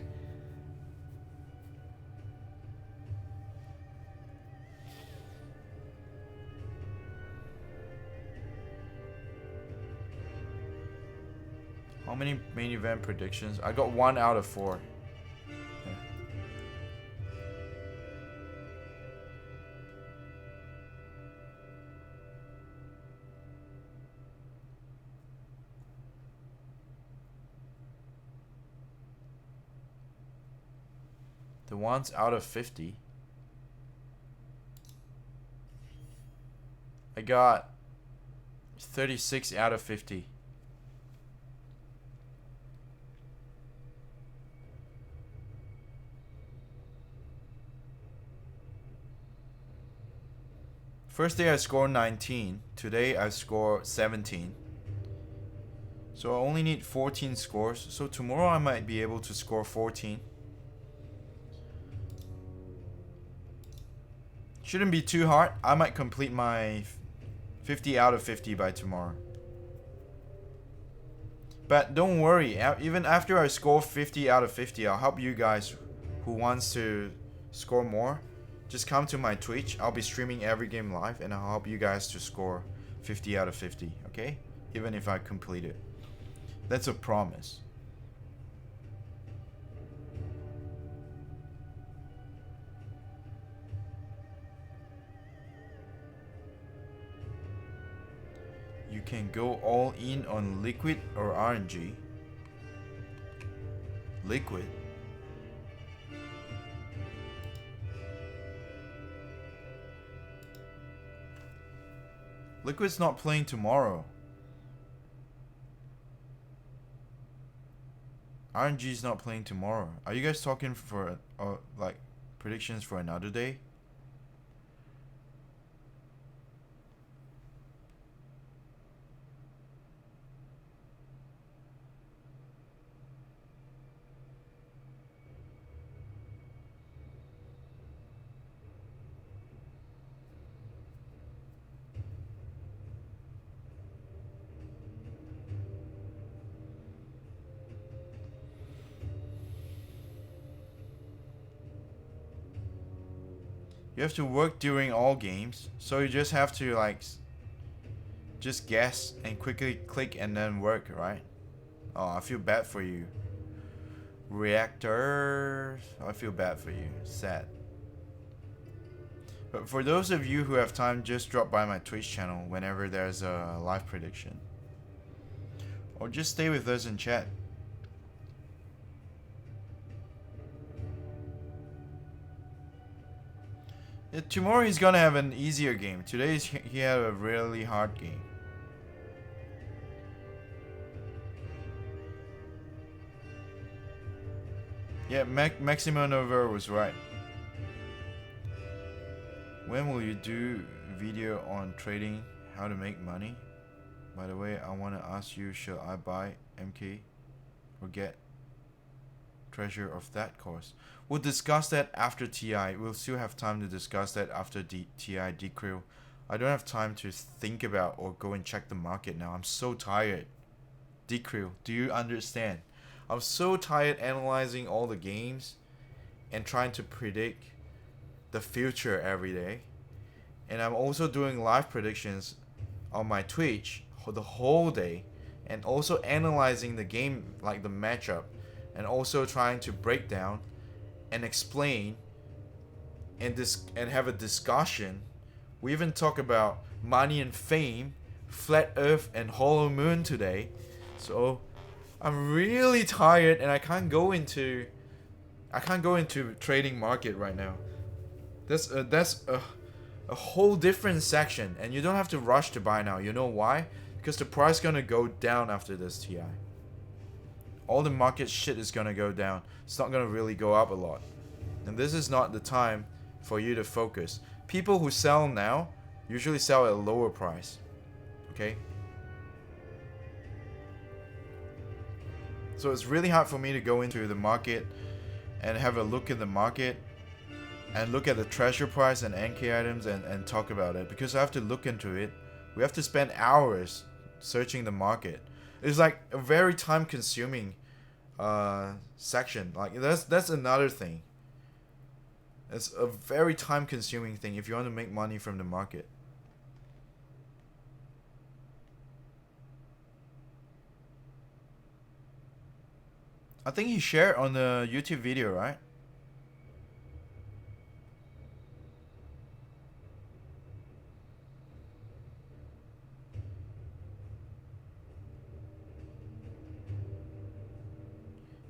How many main event predictions? I got 1 out of 4. Yeah. The ones out of 50. I got 36 out of 50. First day I scored 19. Today I score 17. So I only need 14 scores. So tomorrow I might be able to score 14. Shouldn't be too hard. I might complete my 50 out of 50 by tomorrow. But don't worry, even after I score 50 out of 50, I'll help you guys who wants to score more. Just come to my Twitch. I'll be streaming every game live and I'll help you guys to score 50 out of 50, okay? Even if I complete it. That's a promise. You can go all in on liquid or RNG. Liquid. Liquid's not playing tomorrow. RNG's not playing tomorrow. Are you guys talking for like predictions for another day? You have to work during all games, so you just have to like just guess and quickly click and then work, right? Oh, I feel bad for you. Reactor, I feel bad for you. Sad. But for those of you who have time, just drop by my Twitch channel whenever there's a live prediction. Or just stay with us and chat. Yeah, tomorrow he's gonna have an easier game. Today he had a really hard game. Yeah, Maximo Nova was right. When will you do video on trading, how to make money? By the way, I want to ask you, should I buy MK or get treasure of that course? We'll discuss that after TI. We'll still have time to discuss that after TI decrew. I don't have time to think about or go and check the market now. I'm so tired. Decrew, do you understand? I'm so tired analyzing all the games and trying to predict the future every day. And I'm also doing live predictions on my Twitch the whole day and also analyzing the game, like the matchup, and also trying to break down and explain and have a discussion. We even talk about money and fame, flat earth and hollow moon today. So I'm really tired and I can't go into trading market right now. That's a whole different section, and you don't have to rush to buy now. You know why? Because the price gonna go down after this TI. All the market shit is gonna go down. It's not gonna really go up a lot. And this is not the time for you to focus. People who sell now usually sell at a lower price. Okay? So it's really hard for me to go into the market and have a look at the market and look at the treasure price and NK items and talk about it, because I have to look into it. We have to spend hours searching the market. It's like a very time consuming section. Like that's another thing. It's a very time consuming thing if you want to make money from the market. I think he shared on the YouTube video, right?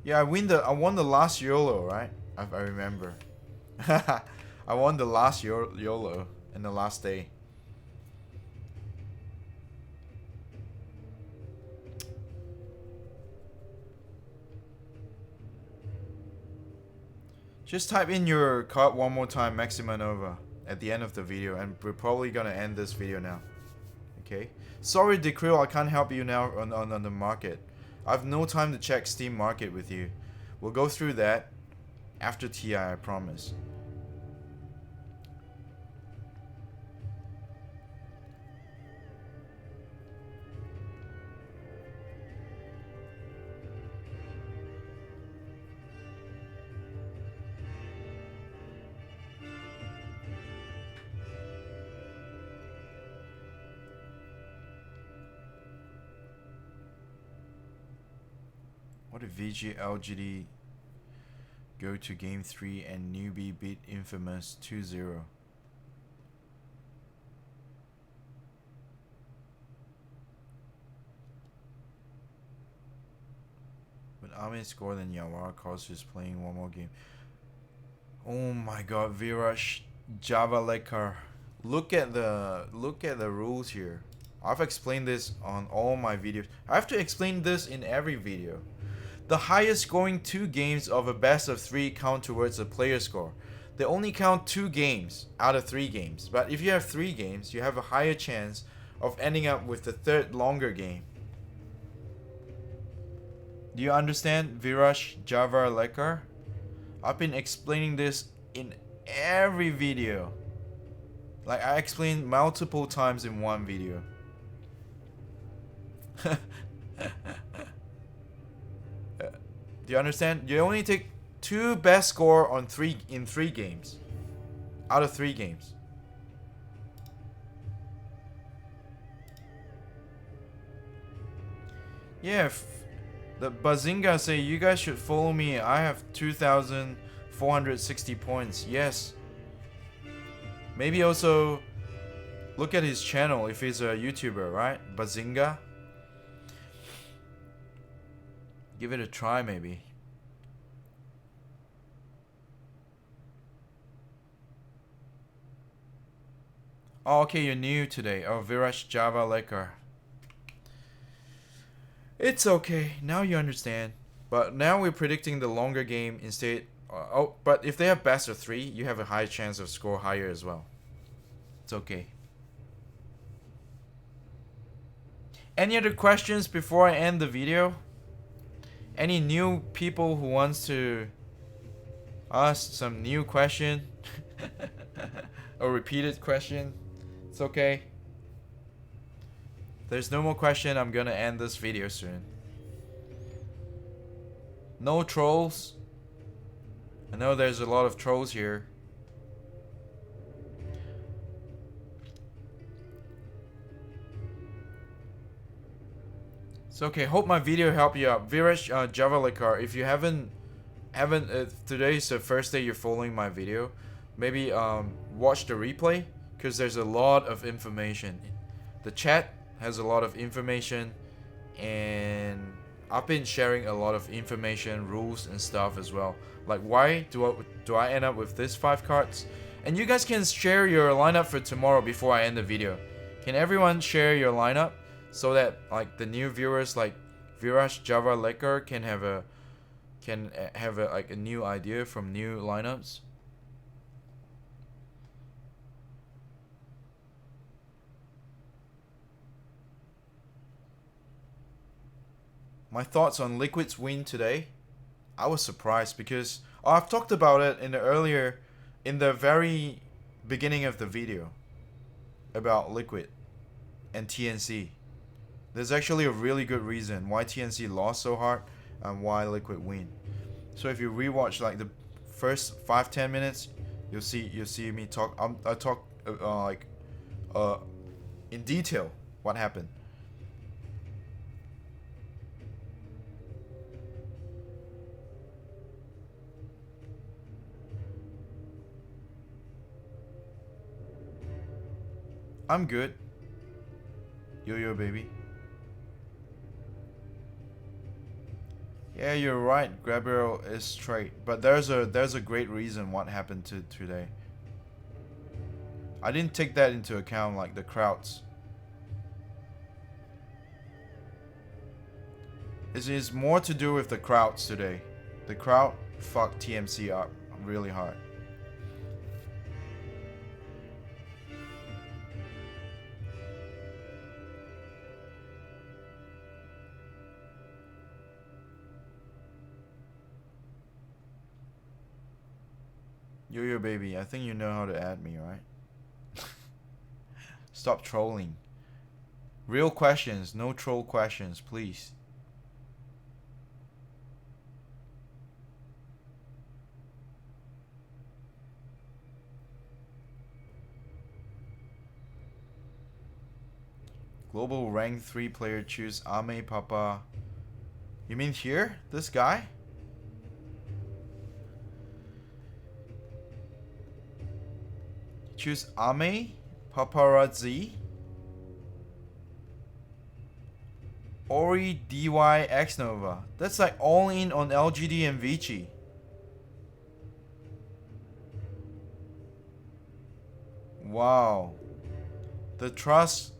Yeah, I won the last YOLO, right? I remember. I won the last YOLO in the last day. Just type in your card one more time, Maxima Nova, at the end of the video, and we're probably gonna end this video now. Okay? Sorry, Decryl, I can't help you now on the market. I have no time to check Steam Market with you. We'll go through that after TI, I promise. What if VG LGD go to game 3 and newbie beat Infamous 2-0? When Ame scored and Yawara calls is playing one more game. Oh my god, Viraj Java Lekar. Look at the rules here. I've explained this on all my videos. I have to explain this in every video. The highest scoring 2 games of a best of 3 count towards a player score. They only count 2 games out of 3 games. But if you have 3 games, you have a higher chance of ending up with the 3rd longer game. Do you understand, Viraj Java Lekar? I've been explaining this in every video. Like I explained multiple times in one video. Do you understand? You only take 2 best score on 3 games. Out of 3 games. Yeah, the Bazinga say you guys should follow me. I have 2,460 points. Yes. Maybe also look at his channel if he's a YouTuber, right? Bazinga. Give it a try, maybe. Oh, okay, you're new today. Oh, Viraj Java Lekar. It's okay. Now you understand. But now we're predicting the longer game instead. Oh, but if they have best of 3, you have a high chance of score higher as well. It's okay. Any other questions before I end the video? Any new people who wants to ask some new question? A repeated question? It's okay. There's no more question. I'm gonna end this video soon. No trolls. I know there's a lot of trolls here. It's okay. Hope my video helped you out. Viraj Java Lekar, if you haven't today's the first day you're following my video, maybe watch the replay, because there's a lot of information. The chat has a lot of information, and I've been sharing a lot of information, rules, and stuff as well. Like, why do I end up with this 5 cards? And you guys can share your lineup for tomorrow before I end the video. Can everyone share your lineup so that like the new viewers like Viraj Java Lekar can have a like a new idea from new lineups? My thoughts on Liquid's win today. I was surprised because I've talked about it in the very beginning of the video about Liquid and TNC. There's actually a really good reason why TNC lost so hard and why Liquid win. So if you rewatch like the first 5-10 minutes, you'll see me talk. I talk in detail what happened. I'm good. Yo baby. Yeah, you're right. Gabriel is straight, but there's a great reason what happened today. I didn't take that into account, like the crowds. It is more to do with the crowds today. The crowd fucked TMC up really hard. Yo baby, I think you know how to add me, right? Stop trolling. Real questions, no troll questions, please. Global rank 3 player choose Ame Papa. You mean here? This guy? Choose Ame Paparazzi. Ori DY X Nova. That's like all in on LGD and Vici. Wow. The trust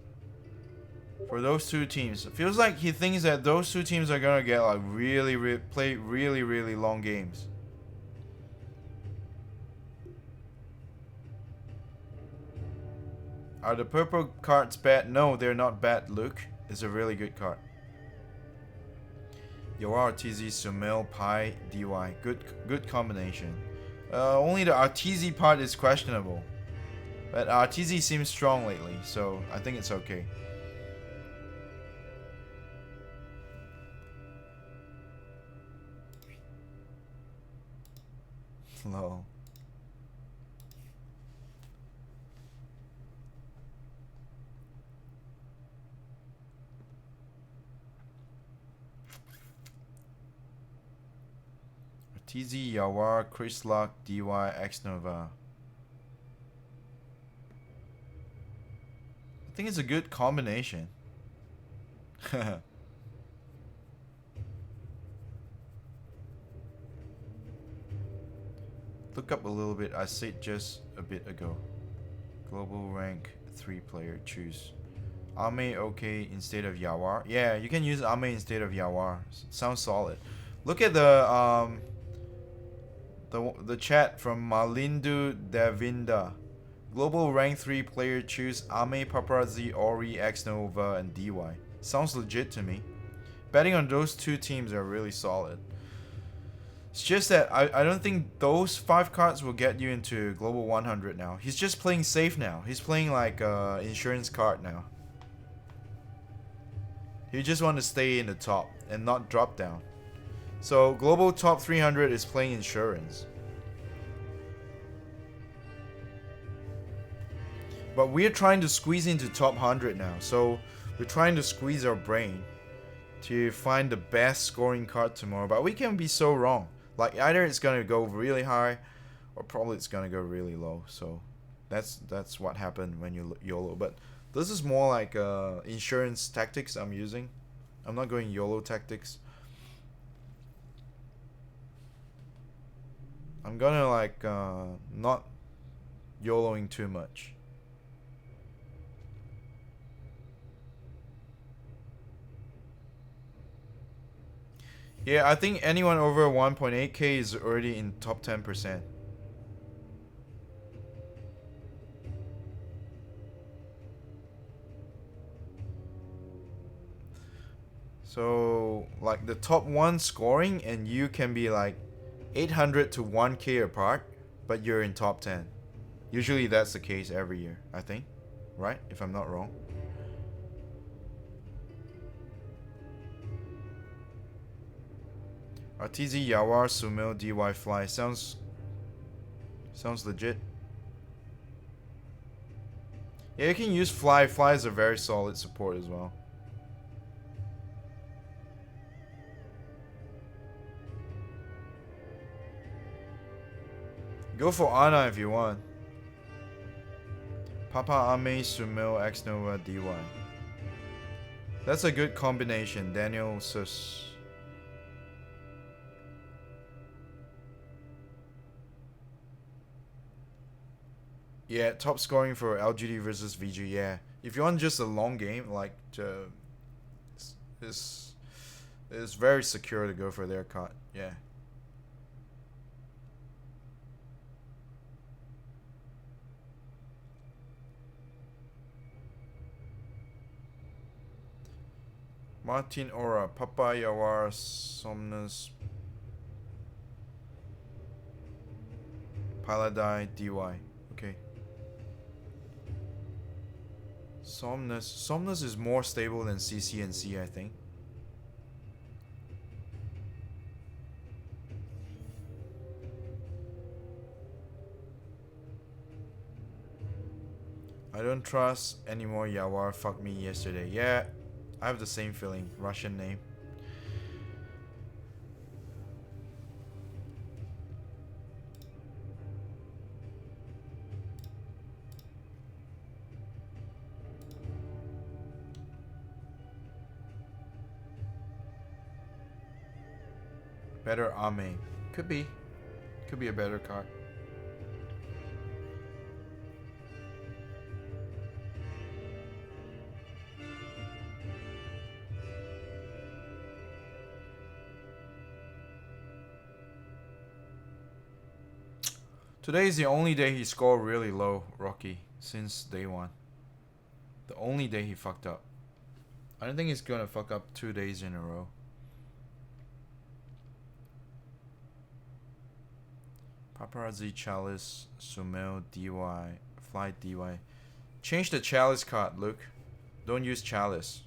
for those two teams. It feels like he thinks that those two teams are gonna get like play really long games. Are the purple cards bad? No, they're not bad, Luke. It's a really good card. Yoar RTZ Sumel Pi DY. Good combination. Only the RTZ part is questionable. But RTZ seems strong lately, so I think it's okay. Lol. TZ Yawar, Chris Lock, DY, X Nova. I think it's a good combination. Look up a little bit. I said just a bit ago. Global rank 3 player choose. Ame okay instead of Yawar. Yeah, you can use Ame instead of Yawar. Sounds solid. Look at the chat from Malindu Davinda. Global rank 3 player choose Ame Paparazzi, Ori, X Nova, and DY. Sounds legit to me. Betting on those two teams are really solid. It's just that I don't think those 5 cards will get you into Global 100 now. He's just playing safe now. He's playing like insurance card now. He just want to stay in the top and not drop down. So Global Top 300 is playing insurance. But we're trying to squeeze into top 100 now. So we're trying to squeeze our brain to find the best scoring card tomorrow. But we can be so wrong. Like either it's gonna go really high, or probably it's gonna go really low. So that's what happened when you YOLO. But this is more like insurance tactics I'm using. I'm not going YOLO tactics. I'm gonna like not YOLOing too much. Yeah, I think anyone over 1.8k is already in top 10%. So, like the top one scoring and you can be like 800 to 1k apart, but you're in top 10. Usually that's the case every year, I think. Right? If I'm not wrong. RTZ Yawar Sumil DY Fly sounds legit. Yeah, you can use Fly. Fly is a very solid support as well. Go for Ana if you want. Papa Ame Sumil X Nova DY. That's a good combination. Daniel Sus. Yeah, top scoring for LGD versus VG. Yeah, if you want just a long game, like it's very secure to go for their cut. Yeah. Martin Ora, Papa Yawar Somnus Paladai DY. Okay. Somnus is more stable than CC and C, I think. I don't trust anymore. Yawar fucked me yesterday. Yeah, I have the same feeling. Russian name. Better Ame. Could be. Could be a better card. Today is the only day he scored really low, Rocky, since day one. The only day he fucked up. I don't think he's gonna fuck up 2 days in a row. Paparazzi Chalice, Sumel DY, Fly DY. Change the Chalice card, Luke. Don't use Chalice.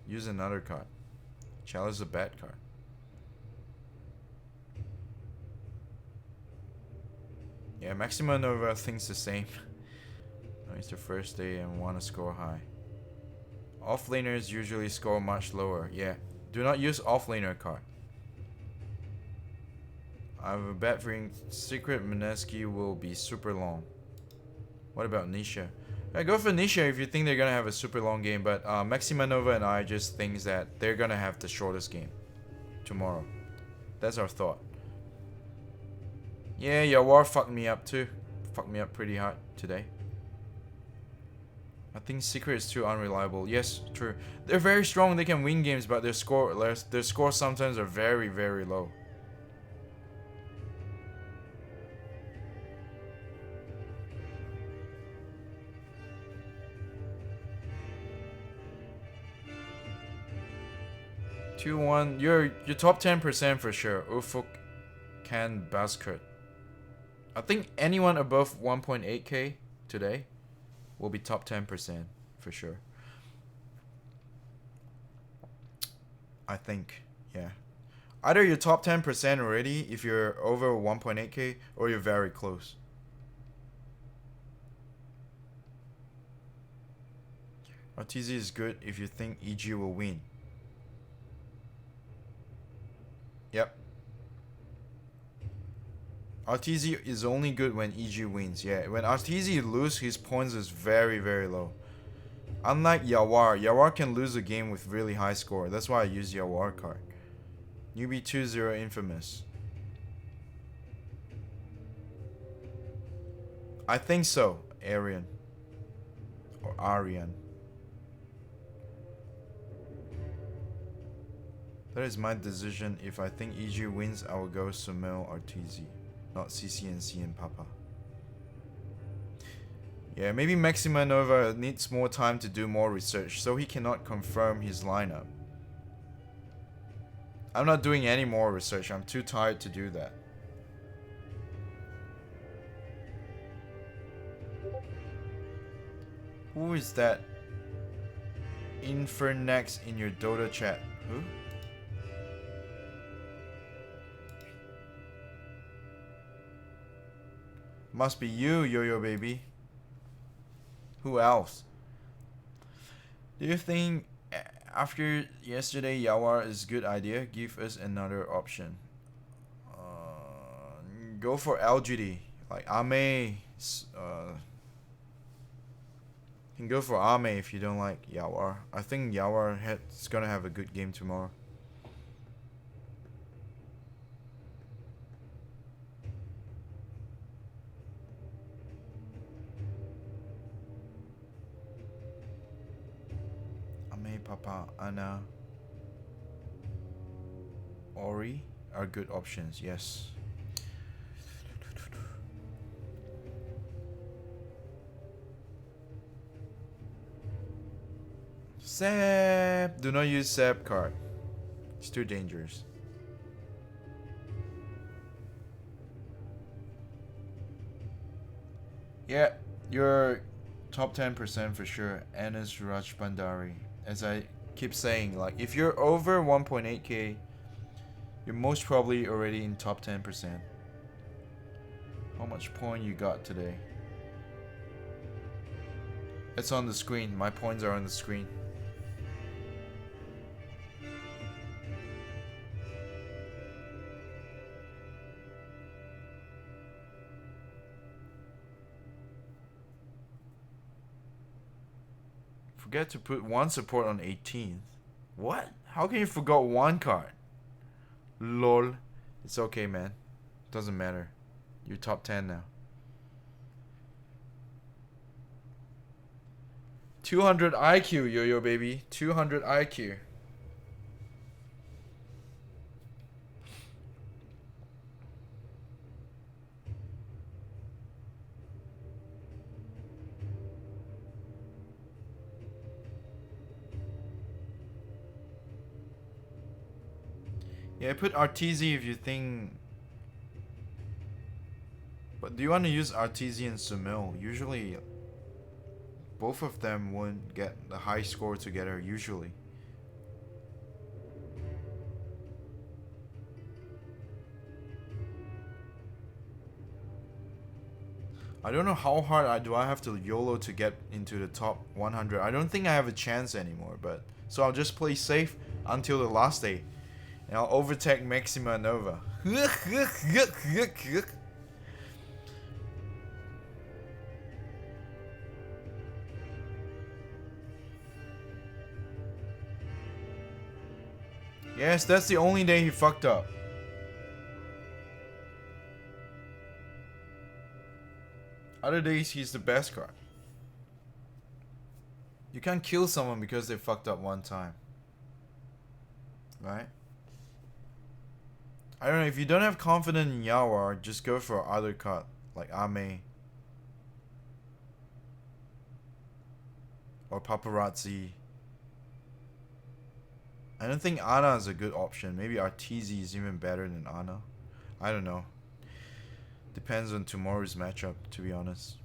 Use another card. Chalice is a bad card. Yeah, Maxima Nova thinks the same. No, it's the first day and want to score high. Offlaners usually score much lower. Yeah, do not use offlaner card. I have a bet for Secret Mineski will be super long. What about Nisha? Yeah, go for Nisha if you think they're gonna have a super long game, but Maxima Nova and I just think that they're gonna have the shortest game tomorrow. That's our thought. Yeah, Yawar fucked me up too. Fucked me up pretty hard today. I think Secret is too unreliable. Yes, true. They're very strong. They can win games, but their scores sometimes are very, very low. Two one. You're top 10% for sure. Ufuk Kan Baskurt. I think anyone above 1.8k today will be top 10% for sure. I think, yeah. Either you're top 10% already if you're over 1.8k or you're very close. RTZ is good if you think EG will win. Yep. RTZ is only good when EG wins. Yeah, when RTZ loses, his points is very, very low. Unlike Yawar, Yawar can lose a game with really high score. That's why I use Yawar card. Newbie 2-0 Infamous. I think so, Arian. Or Arian. That is my decision. If I think EG wins, I will go Sumel or TZ. Not CCNC and Papa. Yeah, maybe Maxima Nova needs more time to do more research, so he cannot confirm his lineup. I'm not doing any more research. I'm too tired to do that. Who is that Infernex in your Dota chat? Who? Must be you, Yo-Yo baby. Who else? Do you think after yesterday Yawar is a good idea? Give us another option. Go for LGD. Like Ame. You can go for Ame if you don't like Yawar. I think Yawar is gonna have a good game tomorrow. Papa, Anna, Ori are good options, yes. Sap! Do not use Sap card. It's too dangerous. Yeah, you're top 10% for sure. Anas Rajbandari. As I keep saying, like if you're over 1.8k, you're most probably already in top 10%. How much point you got today? It's on the screen. My points are on the screen. Forget to put one support on 18th. What? How can you forgot one card? Lol. It's okay, man. Doesn't matter. You're top 10 now. 200 IQ, Yo-Yo baby. 200 IQ. Yeah, put RTZ if you think. But do you want to use RTZ and Sumil? Usually, both of them won't get the high score together, usually. I don't know how hard do I have to YOLO to get into the top 100. I don't think I have a chance anymore, but so I'll just play safe until the last day. And I'll overtake Maxima Nova. Yes, that's the only day he fucked up. Other days, he's the best card. You can't kill someone because they fucked up one time. Right? I don't know, if you don't have confidence in Yawar, just go for other card, like Ame. Or Paparazzi. I don't think Ana is a good option. Maybe Arteezy is even better than Ana. I don't know. Depends on tomorrow's matchup, to be honest.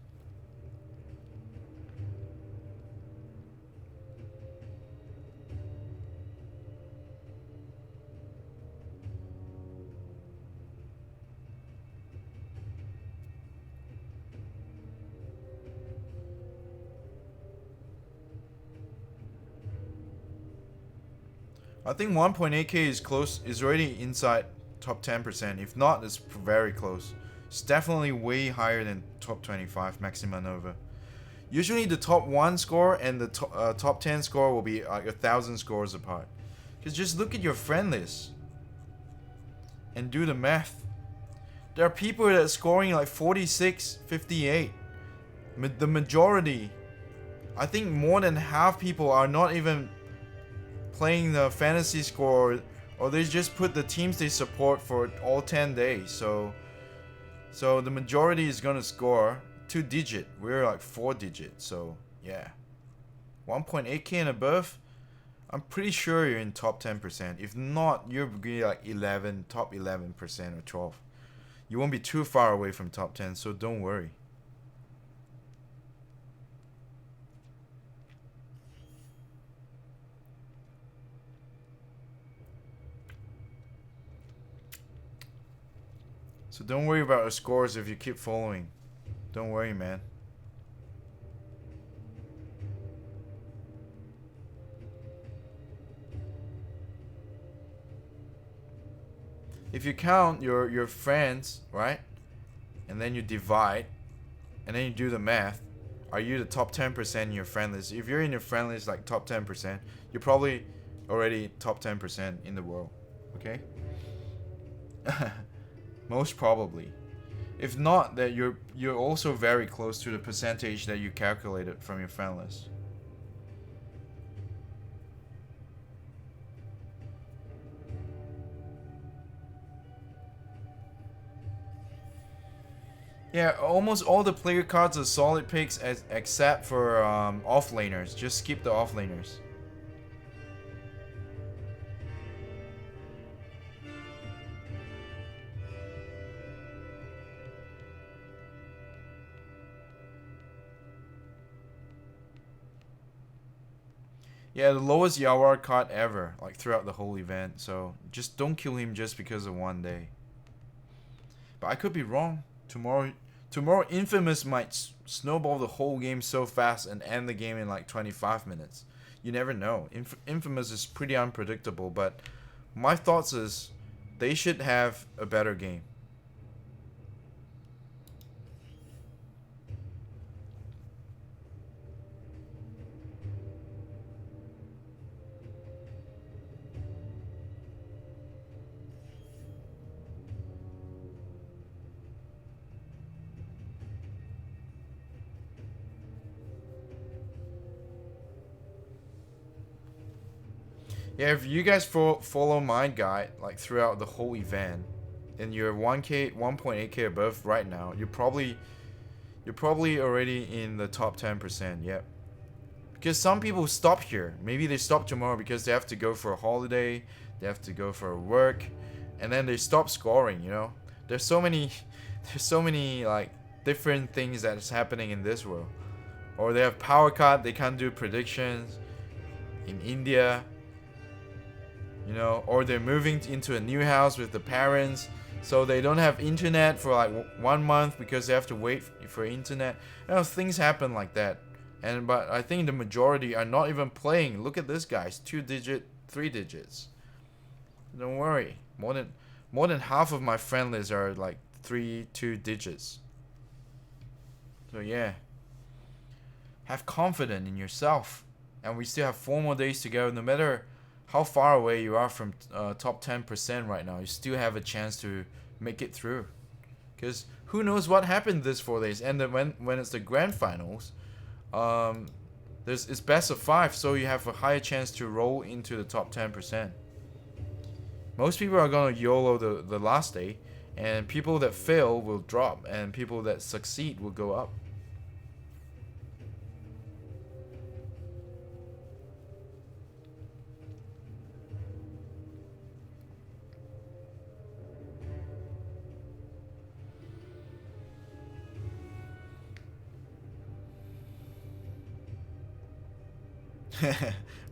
I think 1.8k is close, is already inside top 10%. If not, it's very close. It's definitely way higher than top 25 Maxima Nova. Usually the top 1 score and the top 10 score will be like 1,000 scores apart. Because just look at your friend list and do the math. There are people that are scoring like 46, 58. The majority, I think more than half people are not even playing the fantasy score, or they just put the teams they support for all 10 days. So the majority is gonna score 2-digit. We're like 4-digit. So yeah, 1.8k and above. I'm pretty sure you're in top 10%. If not, you're be like top 11% or 12. You won't be too far away from top 10, so don't worry. So don't worry about the scores if you keep following. Don't worry, man. If you count your friends, right? And then you divide, and then you do the math. Are you the top 10% in your friend list? If you're in your friend list like top 10%, you're probably already top 10% in the world. Okay? Most probably. If not, that you're also very close to the percentage that you calculated from your friend list. Yeah, almost all the player cards are solid picks except for offlaners. Just skip the offlaners. Yeah, the lowest Yawar card ever, like throughout the whole event. So just don't kill him just because of one day. But I could be wrong. Tomorrow Infamous might snowball the whole game so fast and end the game in like 25 minutes. You never know. Infamous is pretty unpredictable, but my thoughts is they should have a better game. Yeah, if you guys follow my guide like throughout the whole event, and you're 1k, 1.8k above right now, you're probably already in the top 10%. Yep. Because some people stop here. Maybe they stop tomorrow because they have to go for a holiday, they have to go for work, and then they stop scoring. You know, there's so many, there's so many like different things that's happening in this world. Or they have power cut, they can't do predictions in India. You know, or they're moving into a new house with the parents, so they don't have internet for like 1 month because they have to wait for internet. You know, things happen like that. But I think the majority are not even playing. Look at this, guys, 2-digit, 3 digits. Don't worry, more than half of my friend lists are like 2 digits. So yeah, have confidence in yourself, and we still have 4 more days to go. No matter how far away you are from top 10% right now, you still have a chance to make it through. Because who knows what happened this 4 days. And then when it's the grand finals, it's best of 5, so you have a higher chance to roll into the top 10%. Most people are gonna YOLO the last day, and people that fail will drop, and people that succeed will go up.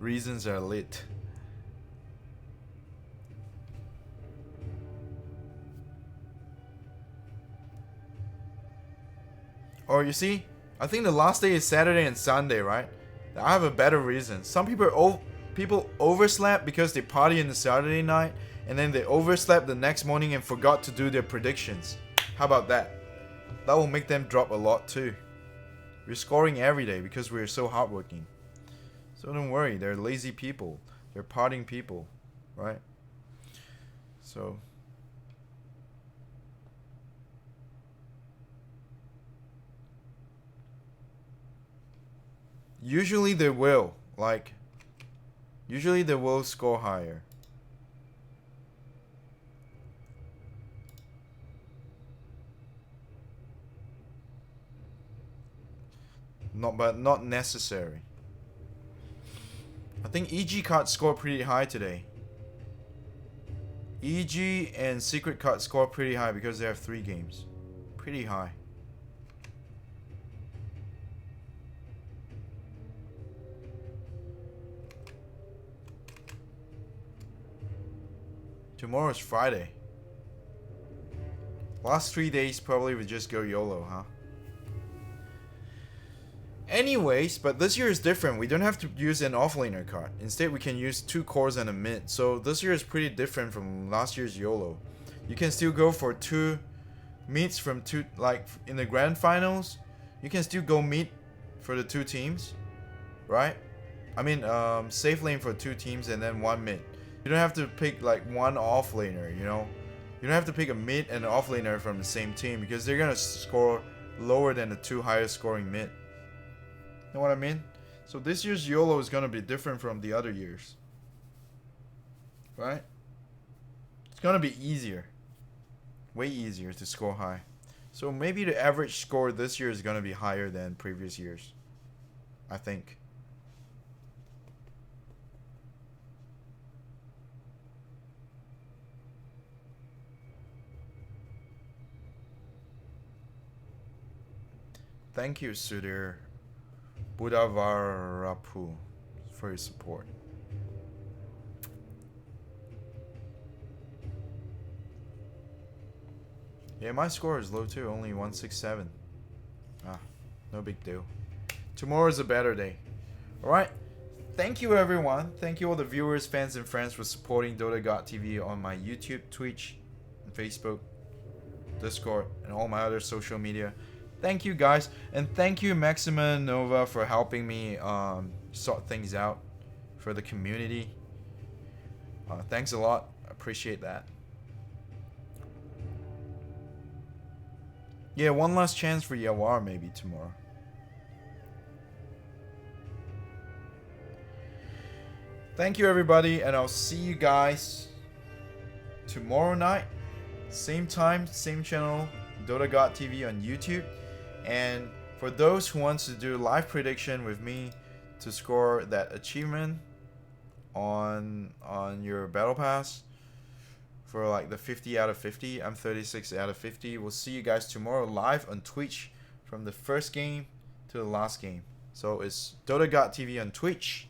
Reasons are lit. Or you see, I think the last day is Saturday and Sunday, right? I have a better reason. Some people overslept because they party on the Saturday night, and then they overslept the next morning and forgot to do their predictions. How about that? That will make them drop a lot too. We're scoring every day because we're so hardworking. So don't worry, they're lazy people. They're partying people, right? So Usually they will. Like, usually they will score higher. But not necessary. I think EG card scored pretty high today. EG and Secret card score pretty high because they have 3 games. Pretty high. Tomorrow is Friday. Last 3 days probably would just go YOLO, huh? Anyways, but this year is different. We don't have to use an offlaner card. Instead, we can use 2 cores and a mid. So this year is pretty different from last year's YOLO. You can still go for 2 meets from 2, like in the grand finals. You can still go meet for the 2 teams, right? I mean, safe lane for 2 teams and then 1 mid. You don't have to pick like 1 offlaner, you know? You don't have to pick a mid and an offlaner from the same team because they're gonna score lower than the 2 highest scoring mid. Know what I mean? So this year's YOLO is gonna be different from the other years, right? It's gonna be easier, way easier to score high. So maybe the average score this year is gonna be higher than previous years, I think. Thank you, Sudhir Budavarapu, for your support. Yeah, my score is low too, only 167. Ah, no big deal. Tomorrow is a better day. Alright, thank you everyone. Thank you all the viewers, fans, and friends for supporting DotaGodTV on my YouTube, Twitch, and Facebook, Discord, and all my other social media. Thank you guys, and thank you Maxima Nova for helping me sort things out for the community. Thanks a lot, appreciate that. Yeah, one last chance for Yawar maybe tomorrow. Thank you everybody, and I'll see you guys tomorrow night, same time, same channel, DotaGodTV on YouTube. And for those who want to do live prediction with me to score that achievement on your battle pass for like the 50 out of 50, I'm 36 out of 50. We'll see you guys tomorrow live on Twitch from the first game to the last game. So it's DotaGodTV on Twitch.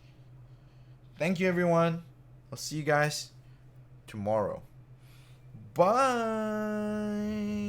Thank you everyone. I'll see you guys tomorrow. Bye.